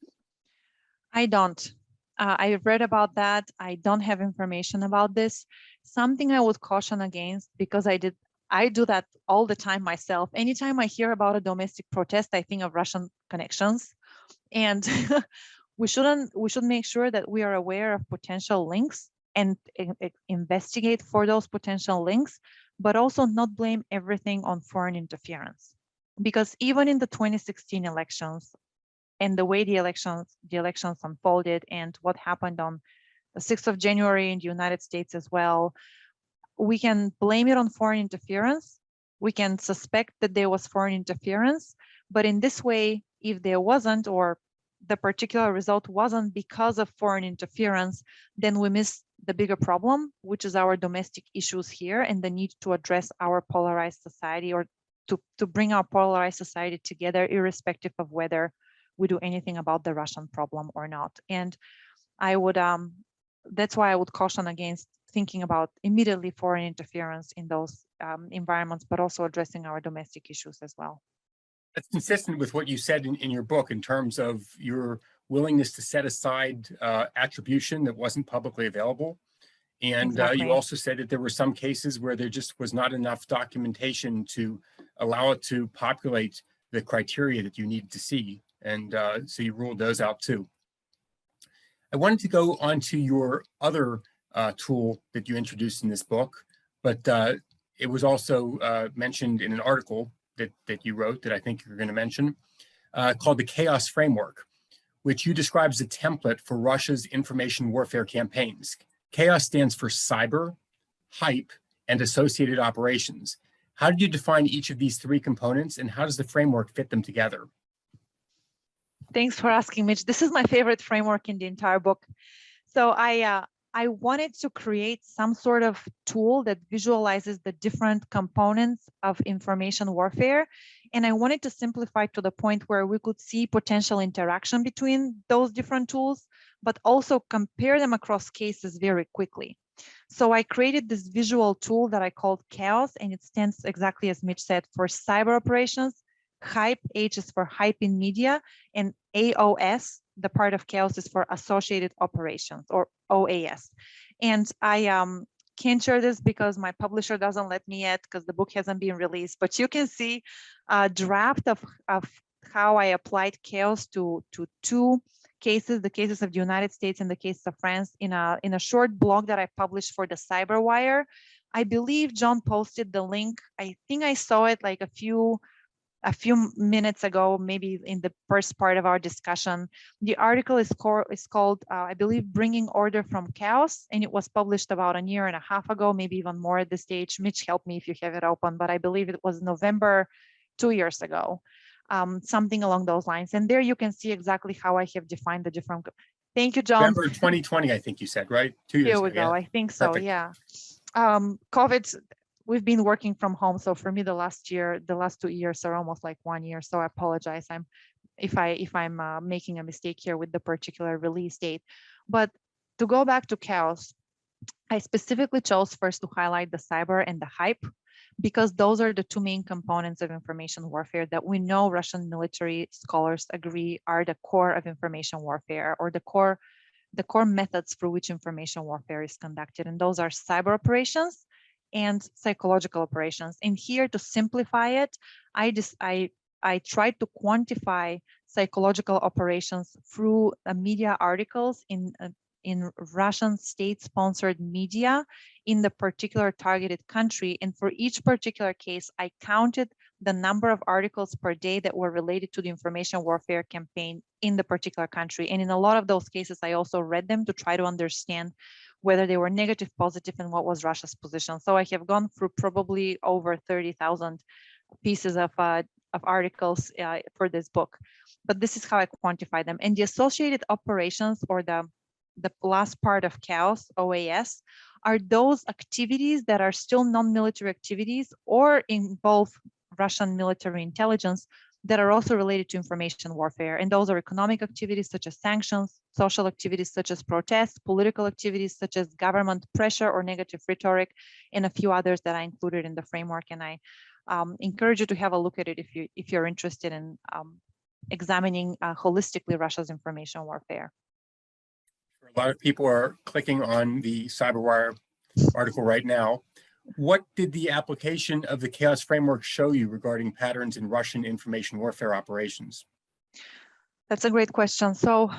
I don't. I read about that. I don't have information about this. Something I would caution against, because I do that all the time myself. Anytime I hear about a domestic protest, I think of Russian connections. And we should make sure that we are aware of potential links and investigate for those potential links, but also not blame everything on foreign interference. Because even in the 2016 elections, and the way the elections unfolded and what happened on the 6th of January in the United States as well, we can blame it on foreign interference. We can suspect that there was foreign interference, but in this way, if there wasn't, or the particular result wasn't because of foreign interference, then we miss the bigger problem, which is our domestic issues here and the need to address our polarized society, or to bring our polarized society together, irrespective of whether we do anything about the Russian problem or not. And I would, that's why I would caution against thinking about immediately foreign interference in those environments, but also addressing our domestic issues as well. That's consistent with what you said in your book in terms of your willingness to set aside attribution that wasn't publicly available. And Exactly. You also said that there were some cases where there just was not enough documentation to allow it to populate the criteria that you needed to see. And so you ruled those out too. I wanted to go on to your other tool that you introduced in this book, but it was also mentioned in an article that you wrote that I think you're going to mention, called the Chaos Framework, which you describe as a template for Russia's information warfare campaigns. Chaos stands for cyber, hype, and associated operations. How did you define each of these three components, and how does the framework fit them together? Thanks for asking, Mitch. This is my favorite framework in the entire book. So I wanted to create some sort of tool that visualizes the different components of information warfare. And I wanted to simplify to the point where we could see potential interaction between those different tools, but also compare them across cases very quickly. So I created this visual tool that I called Chaos, and it stands exactly as Mitch said for cyber operations. Hype, H is for hype in media, and AOS, the part of Chaos, is for associated operations, or OAS. And I can't share this because my publisher doesn't let me yet, because the book hasn't been released, but you can see a draft of how I applied Chaos to two cases, the cases of the United States and the cases of France, in a short blog that I published for the CyberWire. I believe John posted the link. I think I saw it like a few minutes ago, maybe in the first part of our discussion. The article is called, I believe, Bringing Order from Chaos, and it was published about 1.5 years ago, maybe even more at this stage. Mitch, help me if you have it open, but I believe it was November 2 years ago, something along those lines. And there you can see exactly how I have defined the different. Thank you, John. November 2020, I think you said, right? 2 years Here we ago, go. yeah. I think so. Perfect. Yeah. COVID. We've been working from home, so for me, the last 2 years are almost like 1 year. So I apologize. If I'm making a mistake here with the particular release date. But to go back to Chaos, I specifically chose first to highlight the cyber and the hype, because those are the two main components of information warfare that we know Russian military scholars agree are the core of information warfare, or the core methods through which information warfare is conducted, and those are cyber operations and psychological operations. And here, to simplify it, I tried to quantify psychological operations through media articles in Russian state-sponsored media in the particular targeted country. And for each particular case, I counted the number of articles per day that were related to the information warfare campaign in the particular country. And in a lot of those cases, I also read them to try to understand whether they were negative, positive, and what was Russia's position. So I have gone through probably over 30,000 pieces of articles for this book. But this is how I quantify them. And the associated operations, or the the last part of chaos, OAS, are those activities that are still non-military activities or involve Russian military intelligence that are also related to information warfare. And those are economic activities such as sanctions, social activities such as protests, political activities such as government pressure or negative rhetoric, and a few others that I included in the framework. And I encourage you to have a look at it if you're interested in examining holistically Russia's information warfare. A lot of people are clicking on the CyberWire article right now. What did the application of the chaos framework show you regarding patterns in Russian information warfare operations? That's a great question. So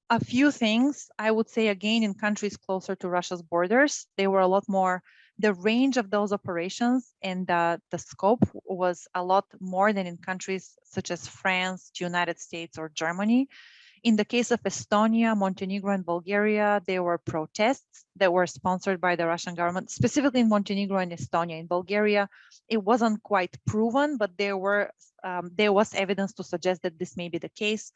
a few things, I would say, again, in countries closer to Russia's borders, they were a lot more, the range of those operations and the scope was a lot more than in countries such as France, the United States, or Germany. In the case of Estonia, Montenegro, and Bulgaria, there were protests that were sponsored by the Russian government, specifically in Montenegro and Estonia. In Bulgaria, it wasn't quite proven, but there was evidence to suggest that this may be the case.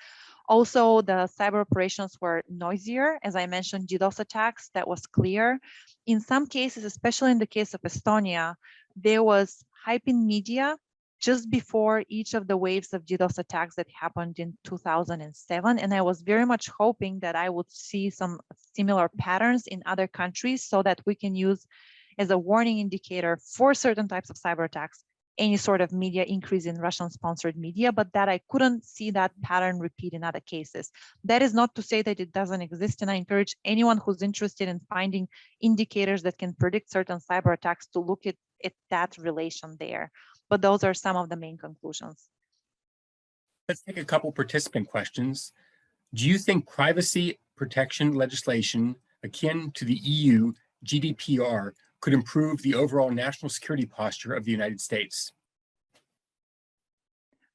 Also, the cyber operations were noisier. As I mentioned, DDoS attacks, that was clear. In some cases, especially in the case of Estonia, there was hype in media just before each of the waves of DDoS attacks that happened in 2007. And I was very much hoping that I would see some similar patterns in other countries so that we can use as a warning indicator for certain types of cyber attacks, any sort of media increase in Russian sponsored media, but that I couldn't see that pattern repeat in other cases. That is not to say that it doesn't exist. And I encourage anyone who's interested in finding indicators that can predict certain cyber attacks to look at that relation there. But those are some of the main conclusions. Let's take a couple participant questions. Do you think privacy protection legislation akin to the EU GDPR could improve the overall national security posture of the United States?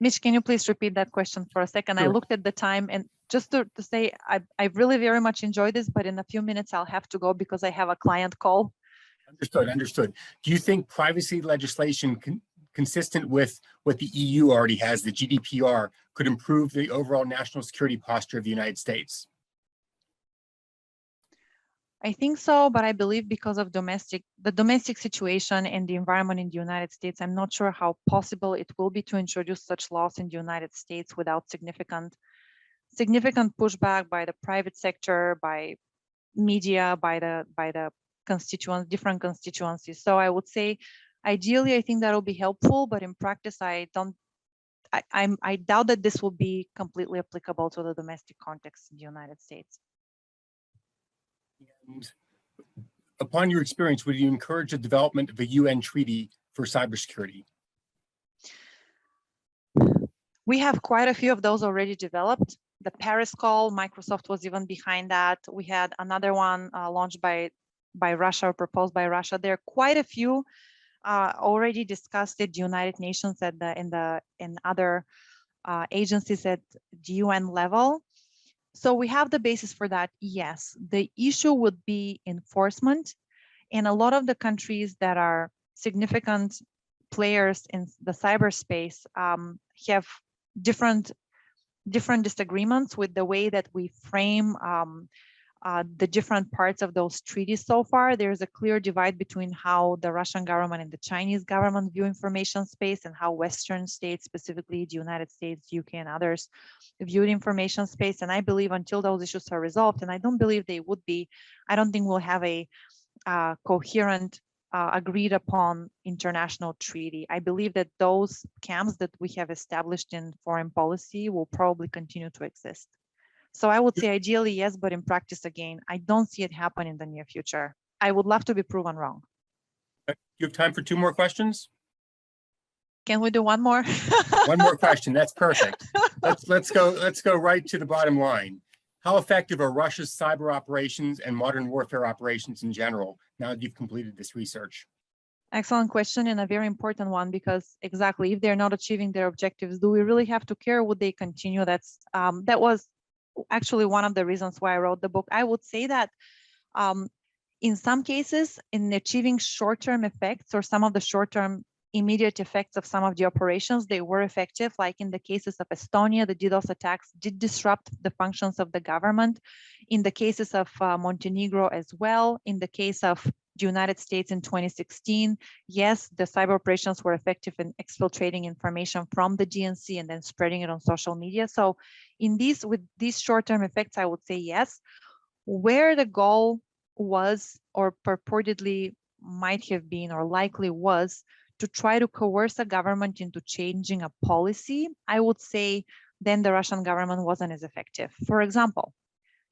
Mitch, can you please repeat that question for a second? Sure. I looked at the time, and just to say, I really very much enjoyed this, but in a few minutes I'll have to go because I have a client call. Understood. Do you think privacy legislation consistent with what the EU already has, the GDPR, could improve the overall national security posture of the United States? I think so, but I believe because of the domestic situation and the environment in the United States, I'm not sure how possible it will be to introduce such laws in the United States without significant pushback by the private sector, by media, by the constituents, different constituencies. So I would say, ideally, I think that'll be helpful, but in practice, I doubt that this will be completely applicable to the domestic context in the United States. And upon your experience, would you encourage the development of a UN treaty for cybersecurity? We have quite a few of those already developed. The Paris call, Microsoft was even behind that. We had another one launched by Russia or proposed by Russia. There are quite a few already discussed at the United Nations in other agencies at the UN level. So we have the basis for that, yes. The issue would be enforcement. And a lot of the countries that are significant players in the cyberspace have different disagreements with the way that we frame the different parts of those treaties so far. There's a clear divide between how the Russian government and the Chinese government view information space and how Western states, specifically the United States, UK, and others, view the information space. And I believe until those issues are resolved, and I don't believe they would be, I don't think we'll have a coherent, agreed upon international treaty. I believe that those camps that we have established in foreign policy will probably continue to exist. So I would say ideally, yes, but in practice, again, I don't see it happen in the near future. I would love to be proven wrong. You have time for 2 more questions? Can we do one more? One more question, that's perfect. Let's go right to the bottom line. How effective are Russia's cyber operations and modern warfare operations in general, now that you've completed this research? Excellent question, and a very important one, because exactly, if they're not achieving their objectives, do we really have to care? Would they continue? That was actually one of the reasons why I wrote the book. I would say that in some cases, in achieving short-term effects or some of the short-term immediate effects of some of the operations. They were effective, like in the cases of Estonia, the DDoS attacks did disrupt the functions of the government. In the cases of Montenegro as well, in the case of the United States in 2016, yes, the cyber operations were effective in exfiltrating information from the DNC and then spreading it on social media. So with these short-term effects, I would say yes. Where the goal was, or purportedly might have been, or likely was, to try to coerce a government into changing a policy, I would say then the Russian government wasn't as effective. For example,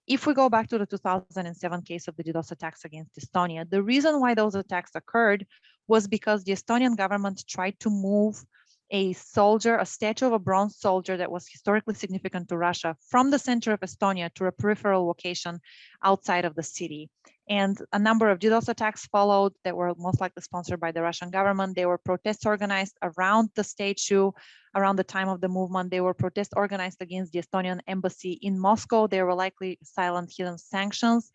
if we go back to the 2007 case of the DDoS attacks against Estonia, the reason why those attacks occurred was because the Estonian government tried to move a soldier, a statue of a bronze soldier that was historically significant to Russia, from the center of Estonia to a peripheral location outside of the city. And a number of DDoS attacks followed that were most likely sponsored by the Russian government. There were protests organized around the statue around the time of the movement. There were protests organized against the Estonian embassy in Moscow. There were likely silent hidden sanctions,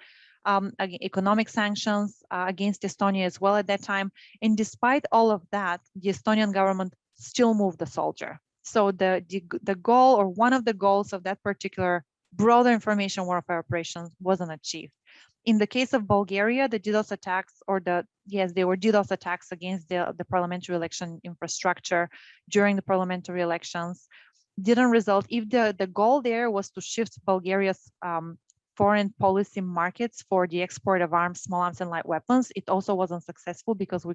economic sanctions against Estonia as well at that time. And despite all of that, the Estonian government still moved the soldier. So the goal, or one of the goals of that particular broader information warfare operations, wasn't achieved. In the case of Bulgaria, the DDoS attacks, they were DDoS attacks against the parliamentary election infrastructure during the parliamentary elections, didn't result. If the goal there was to shift Bulgaria's foreign policy markets for the export of arms, small arms, and light weapons, it also wasn't successful because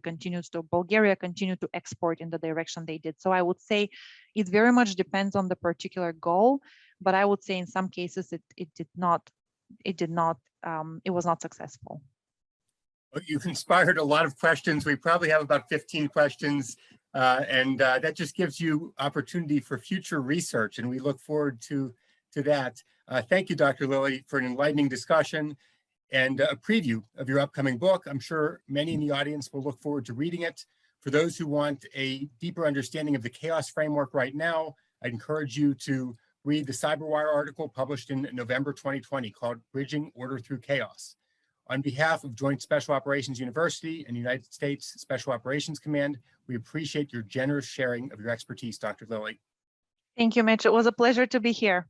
Bulgaria continued to export in the direction they did. So I would say it very much depends on the particular goal, but I would say in some cases it was not successful. You've inspired a lot of questions. We probably have about 15 questions, and that just gives you opportunity for future research, and we look forward to that. Thank you, Dr. Lilly, for an enlightening discussion and a preview of your upcoming book. I'm sure many in the audience will look forward to reading it. For those who want a deeper understanding of the chaos framework right now, I'd encourage you to read the CyberWire article published in November 2020 called Bridging Order Through Chaos. On behalf of Joint Special Operations University and United States Special Operations Command, we appreciate your generous sharing of your expertise, Dr. Lilly. Thank you, Mitch. It was a pleasure to be here.